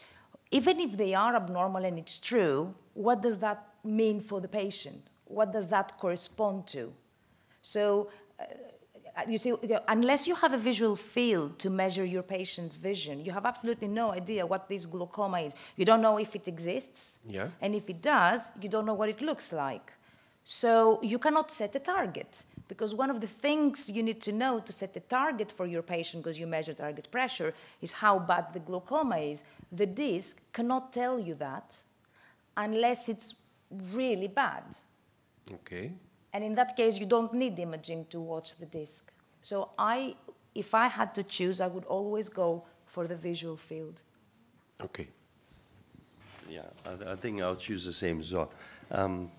even if they are abnormal and it's true, what does that mean for the patient? What does that correspond to? So, you see, unless you have a visual field to measure your patient's vision, you have absolutely no idea what this glaucoma is. You don't know if it exists, and if it does, you don't know what it looks like. So you cannot set a target, because one of the things you need to know to set a target for your patient, because you measure target pressure, is how bad the glaucoma is. The disc cannot tell you that unless it's really bad. Okay. And in that case, you don't need imaging to watch the disc. So if I had to choose, I would always go for the visual field. Okay. Yeah, I think I'll choose the same as well.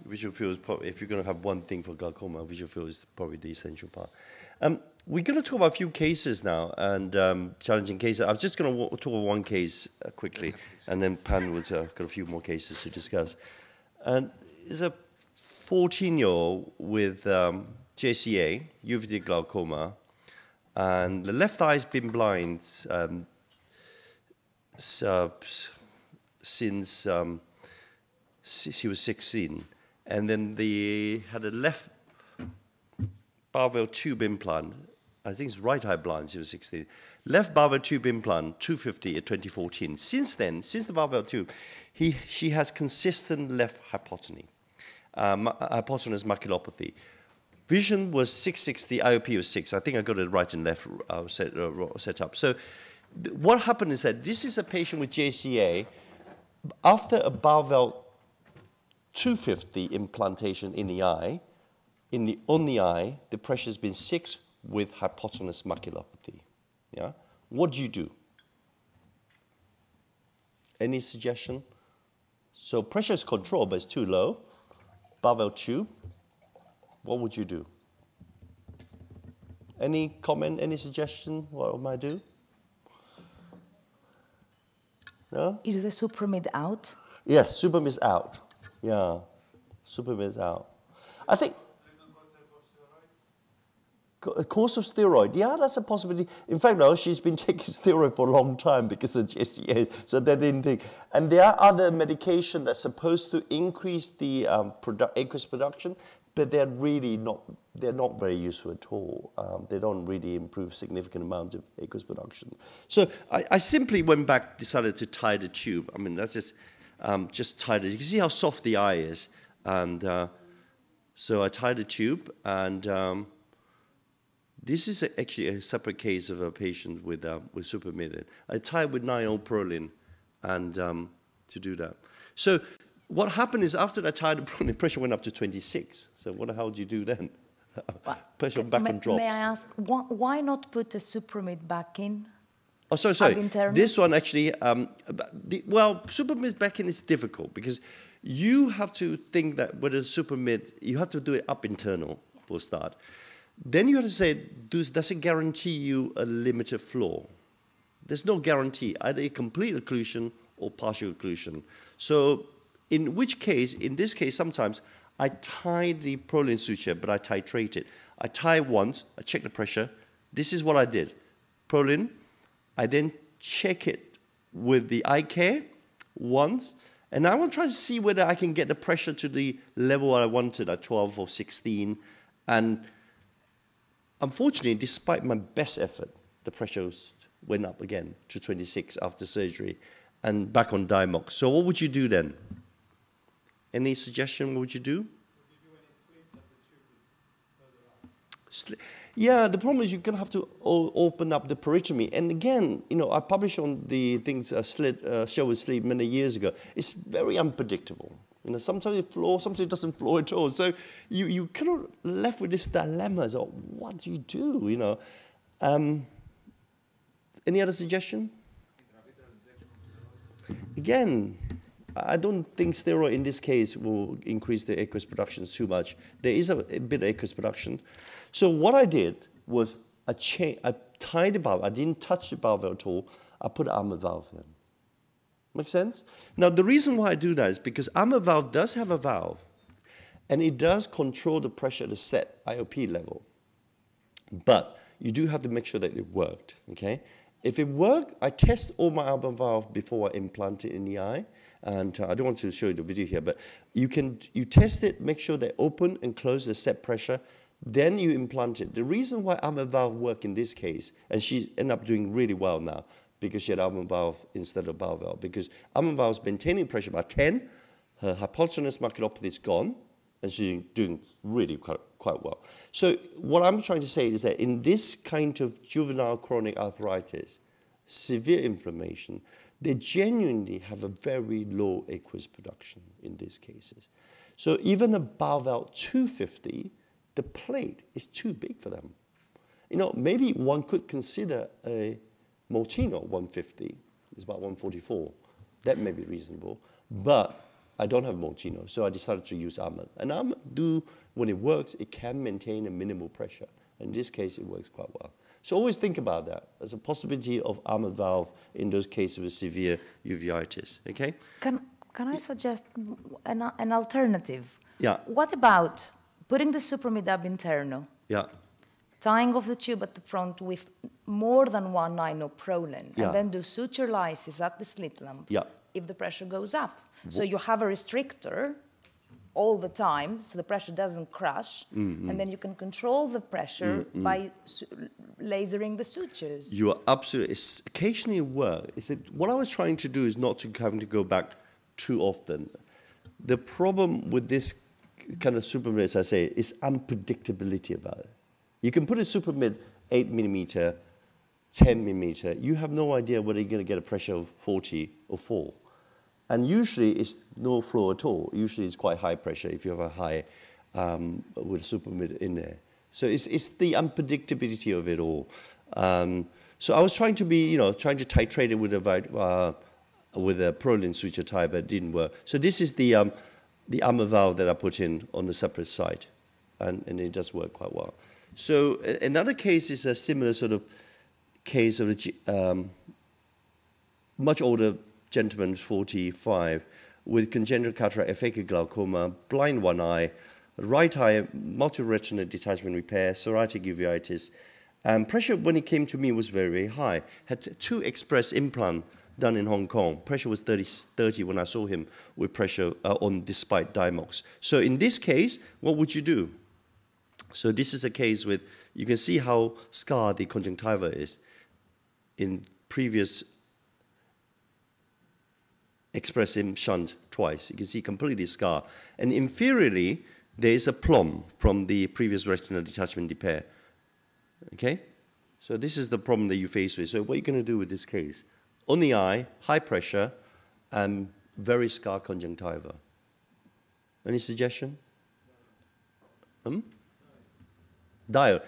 Visual field is probably, if you're going to have one thing for glaucoma, visual field is probably the essential part. We're going to talk about a few cases now, and challenging cases. I'm just going to talk about one case quickly, and then Pan will got a few more cases to discuss. And it's a 14-year-old with JCA, uveitic glaucoma, and the left eye's been blind since she was 16. And then they had a left barbell tube implant. I think it's right eye blind, she was 16. Left barbell tube implant, 250 at 2014. Since then, since the barbell tube, she has consistent left hypotony. Hypotenuse maculopathy. Vision was 660, IOP was 6. I think I got it right and left set up. So what happened is that this is a patient with JCA. After a Barbell 250 implantation in the eye, on the eye, the pressure has been 6 with hypotenuse maculopathy. Yeah? What do you do? Any suggestion? So pressure is controlled, but it's too low. Barbell tube, what would you do? Any comment, any suggestion? What might I do? No? Is the supramid out? Yes, supramid is out. Yeah, supramid is out. I think a course of steroid, yeah, that's a possibility. In fact, no, she's been taking steroid for a long time because of JCA, so they didn't think. And there are other medications that's supposed to increase the aqueous production, but they're really not, they're not very useful at all. They don't really improve significant amount of aqueous production. So I simply went back, decided to tie the tube. I mean, that's just tied it. You can see how soft the eye is. And so I tied the tube, and this is actually a separate case of a patient with supramid. I tied with 9-0-Prolin and to do that. So what happened is after I tied the Prolin, pressure went up to 26. So what the hell do you do then? Pressure back and drops. May I ask, why not put a supramid back in? Oh, sorry. This one actually, well, supramid back in is difficult because you have to think that with a super mid, you have to do it up internal for a start. Then you have to say, does it guarantee you a limited floor? There's no guarantee, either a complete occlusion or partial occlusion. So in this case, sometimes I tie the Prolin suture, but I titrate it. I tie once, I check the pressure. This is what I did. Prolin, I then check it with the eye care once, and I want to try to see whether I can get the pressure to the level I wanted at 12 or 16. And unfortunately, despite my best effort, the pressure went up again to 26 after surgery and back on Diamox. So what would you do then? Any suggestion what would you do? Would you do any slits as the tube further up? Yeah, the problem is you're going to have to open up the peritomy. And again, I published on the things show with sleep many years ago. It's very unpredictable. Sometimes it flows, sometimes it doesn't flow at all. So you kind of left with this dilemma. So what do you do? Any other suggestion? Again, I don't think steroid in this case will increase the aqueous production too much. There is a bit of aqueous production. So what I did was I tied the valve. I didn't touch the valve at all. I put an armored valve in. Make sense? Now, the reason why I do that is because armored valve does have a valve, and it does control the pressure at a set IOP level. But you do have to make sure that it worked, okay? If it worked, I test all my armored valve before I implant it in the eye. And I don't want to show you the video here, but you test it, make sure they open and close the set pressure, then you implant it. The reason why armored valve worked in this case, and she ended up doing really well now, because she had armored valve instead of bowel valve, because armored valve is maintaining pressure about 10, her hypotenuse maculopathy is gone, and she's doing really quite well. So what I'm trying to say is that in this kind of juvenile chronic arthritis, severe inflammation, they genuinely have a very low aqueous production in these cases. So even a bowel valve 250, the plate is too big for them. Maybe one could consider a Molteno 150, it's about 144. That may be reasonable, but I don't have Molteno, so I decided to use armored. And armored when it works, it can maintain a minimal pressure. In this case, it works quite well. So always think about that as a possibility of armored valve in those cases with severe uveitis, okay? Can I suggest an alternative? Yeah. What about putting the supremid ab interno, Yeah. tying off the tube at the front with more than one ninoprolin, Yeah. and then do suture lysis at the slit lamp if the pressure goes up? So you have a restrictor all the time, so the pressure doesn't crash, and then you can control the pressure by lasering the sutures. You are absolutely, occasionally work. What I was trying to do is not to having to go back too often. The problem with this kind of supermid, as I say, is unpredictability about it. You can put a supermid 8 millimeter, 10 millimeter, you have no idea whether you're going to get a pressure of 40 or 4. And usually it's no flow at all. Usually it's quite high pressure if you have a high with a supermid in there. So it's the unpredictability of it all. So I was trying to be, trying to titrate it with a Prolin suture tie, but it didn't work. So this is the armored valve that I put in on the separate side, and it does work quite well. So another case is a similar sort of case of a much older gentleman, 45, with congenital cataract, aphakic glaucoma, blind one eye, right eye, multi-retinal detachment repair, psoriatic uveitis. Pressure when he came to me was very, very high. Had 2 express implant done in Hong Kong. Pressure was 30 when I saw him with pressure on despite Diamox. So in this case, what would you do? So this is a case with, you can see how scarred the conjunctiva is. In previous express in shunt twice, you can see completely scarred. And inferiorly, there is a plum from the previous retinal detachment repair. Okay? So this is the problem that you face with. So what are you going to do with this case? On the eye, high pressure, and very scarred conjunctiva. Any suggestion? Diode.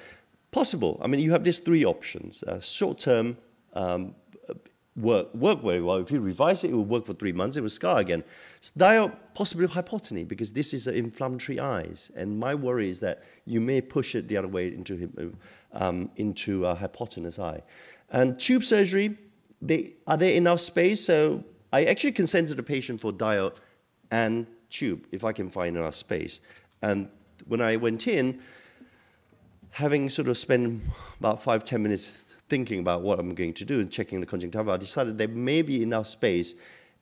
Possible. I mean, you have these 3 options. Short-term, work very well. If you revise it, it will work for 3 months. It will scar again. It's diode, possibly hypotony, because this is an inflammatory eyes. And my worry is that you may push it the other way into a hypotenuse eye. And tube surgery, are there enough space? So I actually consented the patient for diode and tube, if I can find enough space. And when I went in, having sort of spent about 5-10 minutes thinking about what I'm going to do and checking the conjunctiva, I decided there may be enough space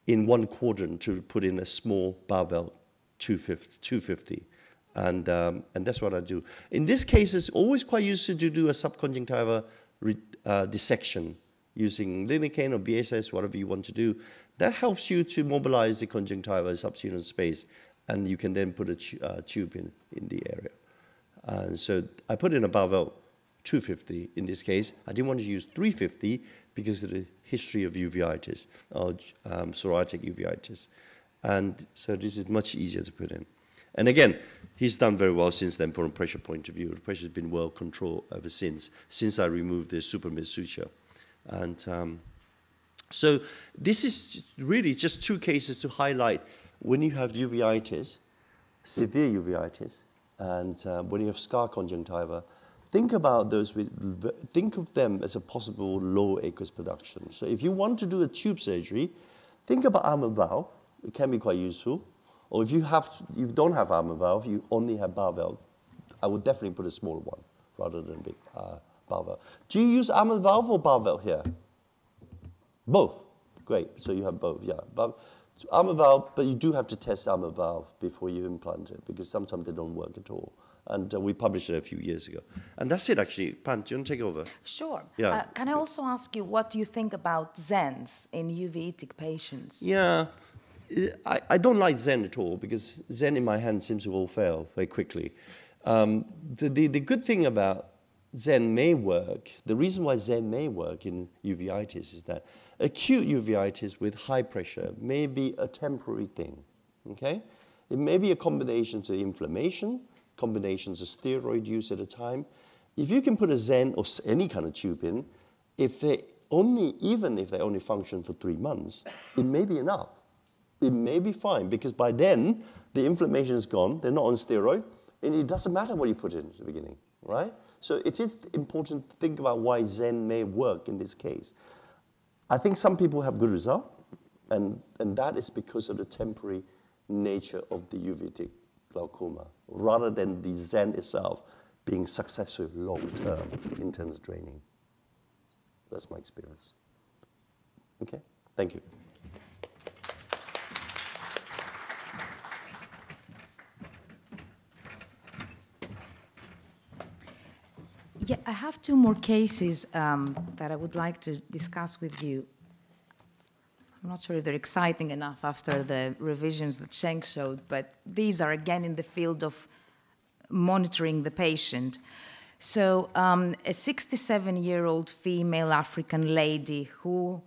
in one quadrant to put in a small barbell 250. And that's what I do. In this case, it's always quite useful to do a subconjunctiva dissection using lidocaine or BSS, whatever you want to do. That helps you to mobilize the conjunctiva subsequent space, and you can then put a tube in the area. So I put in a barbell 250 in this case. I didn't want to use 350 because of the history of uveitis, or psoriatic uveitis. And so this is much easier to put in. And again, he's done very well since then from a pressure point of view. The pressure has been well controlled ever since I removed the supermid suture. And so this is really just 2 cases to highlight when you have uveitis, severe uveitis, and when you have scar conjunctiva. Think about those, think of them as a possible low aqueous production. So if you want to do a tube surgery, think about armored valve. It can be quite useful. Or if you don't have armored valve, you only have bar valve, I would definitely put a smaller one rather than a big bar valve. Do you use armored valve or bar valve here? Both. Great. So you have both, yeah. Armored valve, but you do have to test armored valve before you implant it because sometimes they don't work at all. And we published it a few years ago. And that's it, actually. Pan, do you want to take over? Sure. Yeah. Can I also ask you what you think about Zens in uveitic patients? Yeah. I don't like Zen at all because Zen in my hand seems to all fail very quickly. The good thing about Zen may work, the reason why Zen may work in uveitis is that acute uveitis with high pressure may be a temporary thing, okay? It may be a combination of inflammation, combinations of steroid use at a time. If you can put a Zen or any kind of tube in, even if they only function for 3 months, it may be enough. It may be fine because by then the inflammation is gone, they're not on steroid, and it doesn't matter what you put in at the beginning, right? So it is important to think about why Zen may work in this case. I think some people have good result, and that is because of the temporary nature of the uveitic glaucoma, rather than the Zen itself being successful long-term in terms of draining. That's my experience. Okay, thank you. Yeah, I have 2 more cases that I would like to discuss with you. I'm not sure if they're exciting enough after the revisions that Schenk showed, but these are again in the field of monitoring the patient. So a 67-year-old female African lady who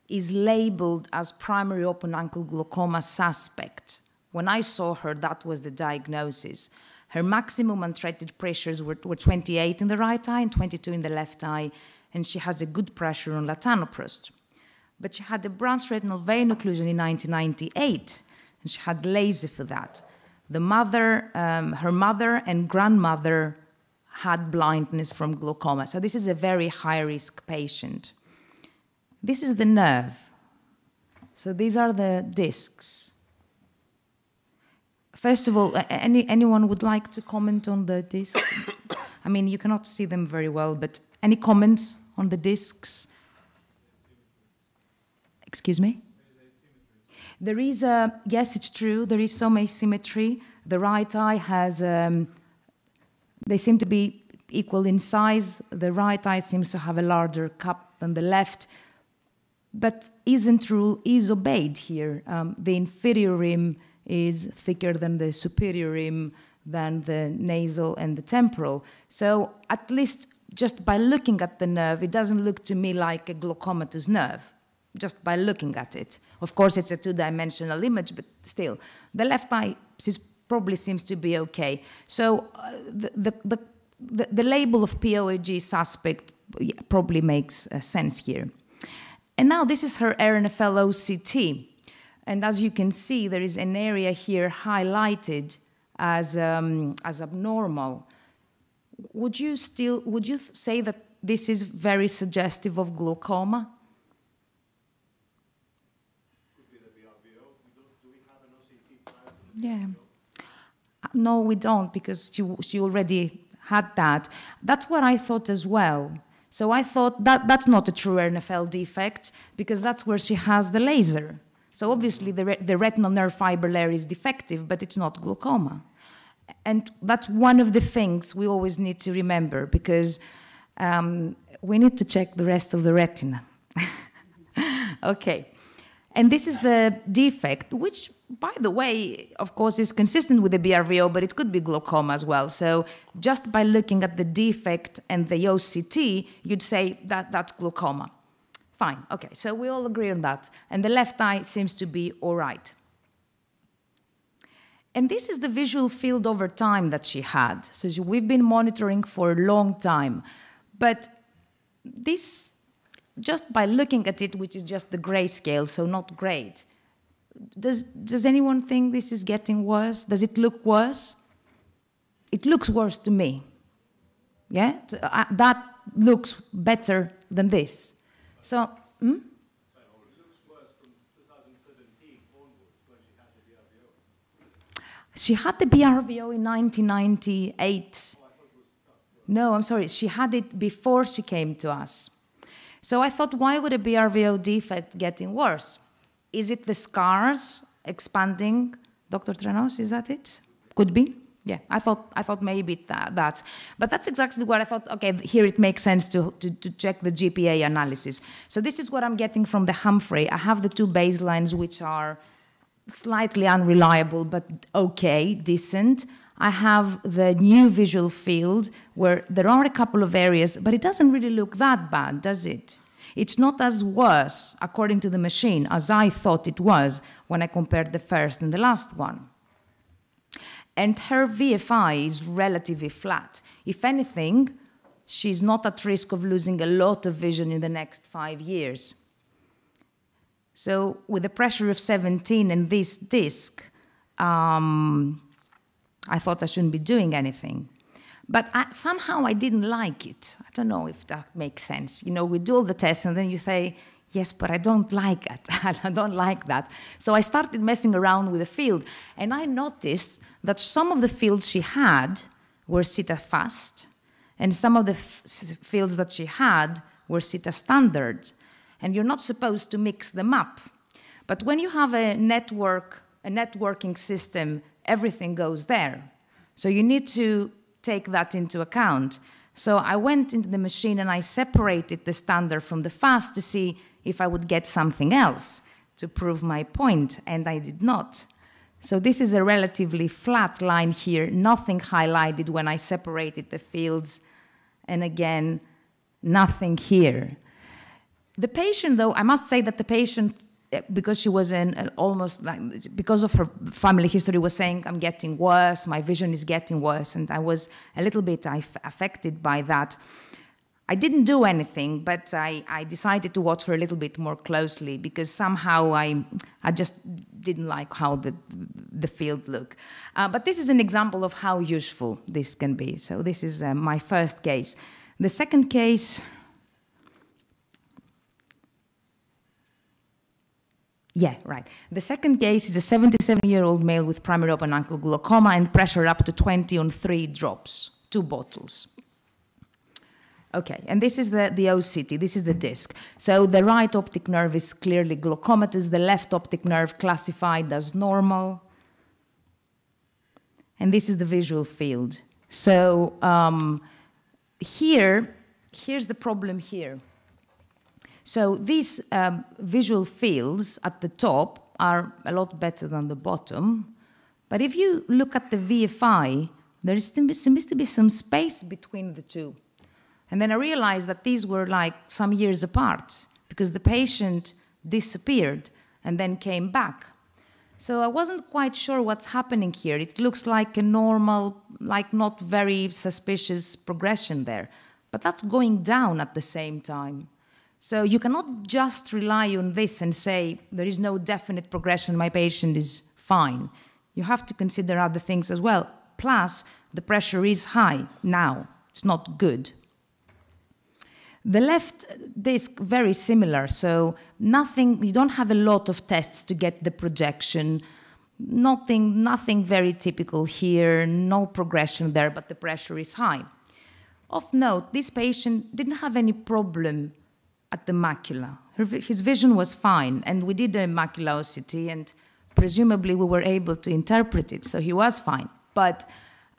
is labeled as primary open angle glaucoma suspect. When I saw her, that was the diagnosis. Her maximum untreated pressures were 28 in the right eye and 22 in the left eye, and she has a good pressure on latanoprost. But she had a branch retinal vein occlusion in 1998, and she had laser for that. Her mother and grandmother had blindness from glaucoma. So this is a very high-risk patient. This is the nerve. So these are the discs. First of all, anyone would like to comment on the discs? I mean, you cannot see them very well, but any comments on the discs? Excuse me? There is yes, it's true, there is some asymmetry. The right eye has, they seem to be equal in size. The right eye seems to have a larger cup than the left. But isn't rule is obeyed here. The inferior rim is thicker than the superior rim, than the nasal and the temporal. So at least just by looking at the nerve, it doesn't look to me like a glaucomatous nerve, just by looking at it. Of course, it's a 2-dimensional image, but still. The left eye probably seems to be okay. So the label of POAG suspect probably makes sense here. And now this is her RNFL OCT. And as you can see, there is an area here highlighted as abnormal. Would you say that this is very suggestive of glaucoma? Could be the BRVO. Do we have an OCT prior to the Yeah. No, we don't, because she already had that. That's what I thought as well. So I thought that's not a true RNFL defect, because that's where she has the laser. So obviously the retinal nerve fiber layer is defective, but it's not glaucoma. And that's one of the things we always need to remember, because we need to check the rest of the retina. Okay. And this is the defect, which, by the way, of course, is consistent with the BRVO, but it could be glaucoma as well. So just by looking at the defect and the OCT, you'd say that that's glaucoma. Fine. Okay. So we all agree on that. And the left eye seems to be all right. And this is the visual field over time that she had. So we've been monitoring for a long time. But this, just by looking at it, which is just the grayscale, so not great, does anyone think this is getting worse? Does it look worse? It looks worse to me. Yeah? That looks better than this. So, It looks worse from 2017 onwards when she had the BRVO. she had the BRVO in 1998. No, I'm sorry. She had it before she came to us. So I thought, why would a BRVO defect getting worse? Is it the scars expanding? Dr. Tranos, is that it? Could be. Yeah, I thought maybe that. But that's exactly what I thought. Okay, here it makes sense to check the GPA analysis. So this is what I'm getting from the Humphrey. I have the two baselines, which are slightly unreliable, but okay, decent. I have the new visual field, where there are a couple of areas, but it doesn't really look that bad, does it? It's not as worse, according to the machine, as I thought it was when I compared the first and the last one. And her VFI is relatively flat. If anything, she's not at risk of losing a lot of vision in the next 5 years. So with a pressure of 17 and this disc, I thought I shouldn't be doing anything. But somehow I didn't like it. I don't know if that makes sense. You know, we do all the tests and then you say, yes, but I don't like it. I don't like that. So I started messing around with the field. And I noticed that some of the fields she had were CETA fast, and some of the fields that she had were CETA standard. And you're not supposed to mix them up. But when you have a networking system, everything goes there. So you need to take that into account. So I went into the machine and I separated the standard from the fast to see if I would get something else to prove my point, and I did not. So this is a relatively flat line here, nothing highlighted when I separated the fields, and again, nothing here. The patient, though, I must say that the patient, because she was because of her family history, was saying, I'm getting worse, my vision is getting worse, and I was a little bit affected by that. I didn't do anything, but I decided to watch her a little bit more closely, because somehow I just didn't like how the field looked. But this is an example of how useful this can be. So this is my first case. The second case, yeah, right. The second case is a 77-year-old male with primary open angle glaucoma and pressure up to 20 on 3 drops, 2 bottles. Okay, and this is the OCT, this is the disc. So the right optic nerve is clearly glaucomatous, the left optic nerve classified as normal. And this is the visual field. So here's the problem here. So these visual fields at the top are a lot better than the bottom. But if you look at the VFI, there seems to be some space between the two. And then I realized that these were like some years apart, because the patient disappeared and then came back. So I wasn't quite sure what's happening here. It looks like a normal, like not very suspicious progression there. But that's going down at the same time. So you cannot just rely on this and say, there is no definite progression, my patient is fine. You have to consider other things as well. Plus, the pressure is high now. It's not good. The left disc, very similar. So nothing, you don't have a lot of tests to get the projection. Nothing very typical here, no progression there, but the pressure is high. Of note, this patient didn't have any problem at the macula. His vision was fine, and we did a macula OCT, and presumably we were able to interpret it, so he was fine. But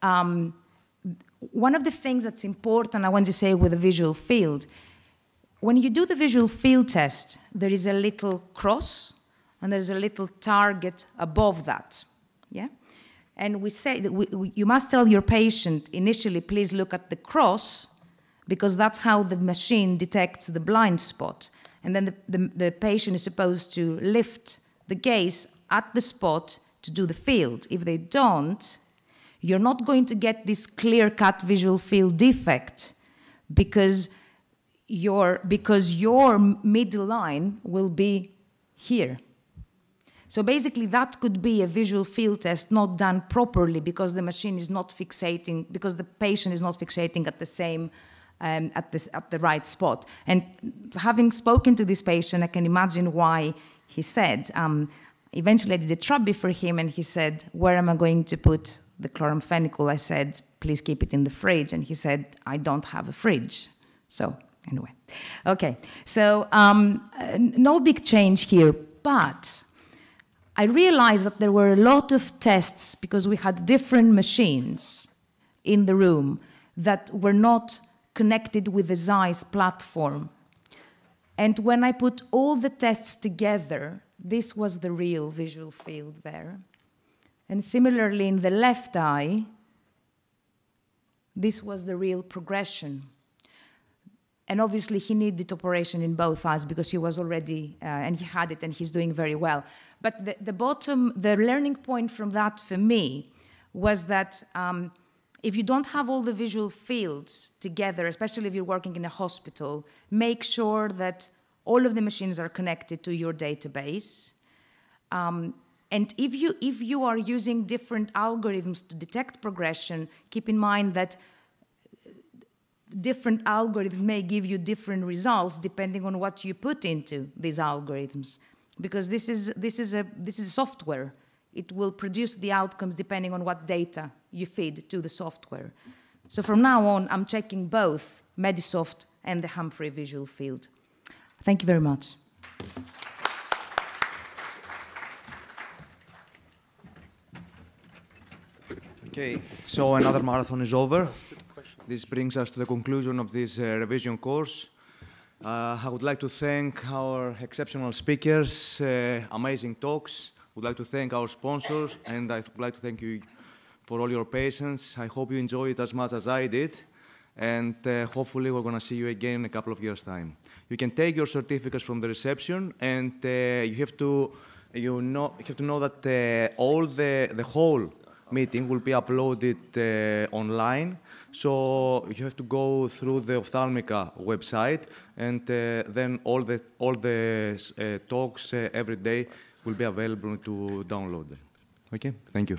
one of the things that's important, I want to say with the visual field, when you do the visual field test, there is a little cross, and there's a little target above that, yeah? And we say that you must tell your patient initially, please look at the cross, because that's how the machine detects the blind spot. And then the patient is supposed to lift the gaze at the spot to do the field. If they don't, you're not going to get this clear-cut visual field defect because your middle line will be here. So basically, that could be a visual field test not done properly because the machine is not fixating, because the patient is not fixating at the same, at the right spot. And having spoken to this patient, I can imagine why he said, eventually I did a trubby for him, and he said, where am I going to put the chloramphenicol? I said, please keep it in the fridge. And he said, I don't have a fridge. So anyway, okay. So no big change here, but I realized that there were a lot of tests because we had different machines in the room that were not connected with the Zeiss platform. And when I put all the tests together, this was the real visual field there. And similarly, in the left eye, this was the real progression. And obviously, he needed operation in both eyes because he was already, and he had it, and he's doing very well. But the learning point from that for me was that if you don't have all the visual fields together, especially if you're working in a hospital, make sure that all of the machines are connected to your database. And if you are using different algorithms to detect progression, keep in mind that different algorithms may give you different results depending on what you put into these algorithms. Because this is software. It will produce the outcomes depending on what data you feed to the software. So from now on, I'm checking both Medisoft and the Humphrey visual field. Thank you very much. Okay, so another marathon is over. This brings us to the conclusion of this revision course. I would like to thank our exceptional speakers, amazing talks. I would like to thank our sponsors, and I would like to thank you for all your patience. I hope you enjoyed it as much as I did, and hopefully we're going to see you again in a couple of years' time. You can take your certificates from the reception, and you have to know that the whole meeting will be uploaded online. So you have to go through the Ophthalmica website, and then all the talks every day will be available to download them. Okay, thank you.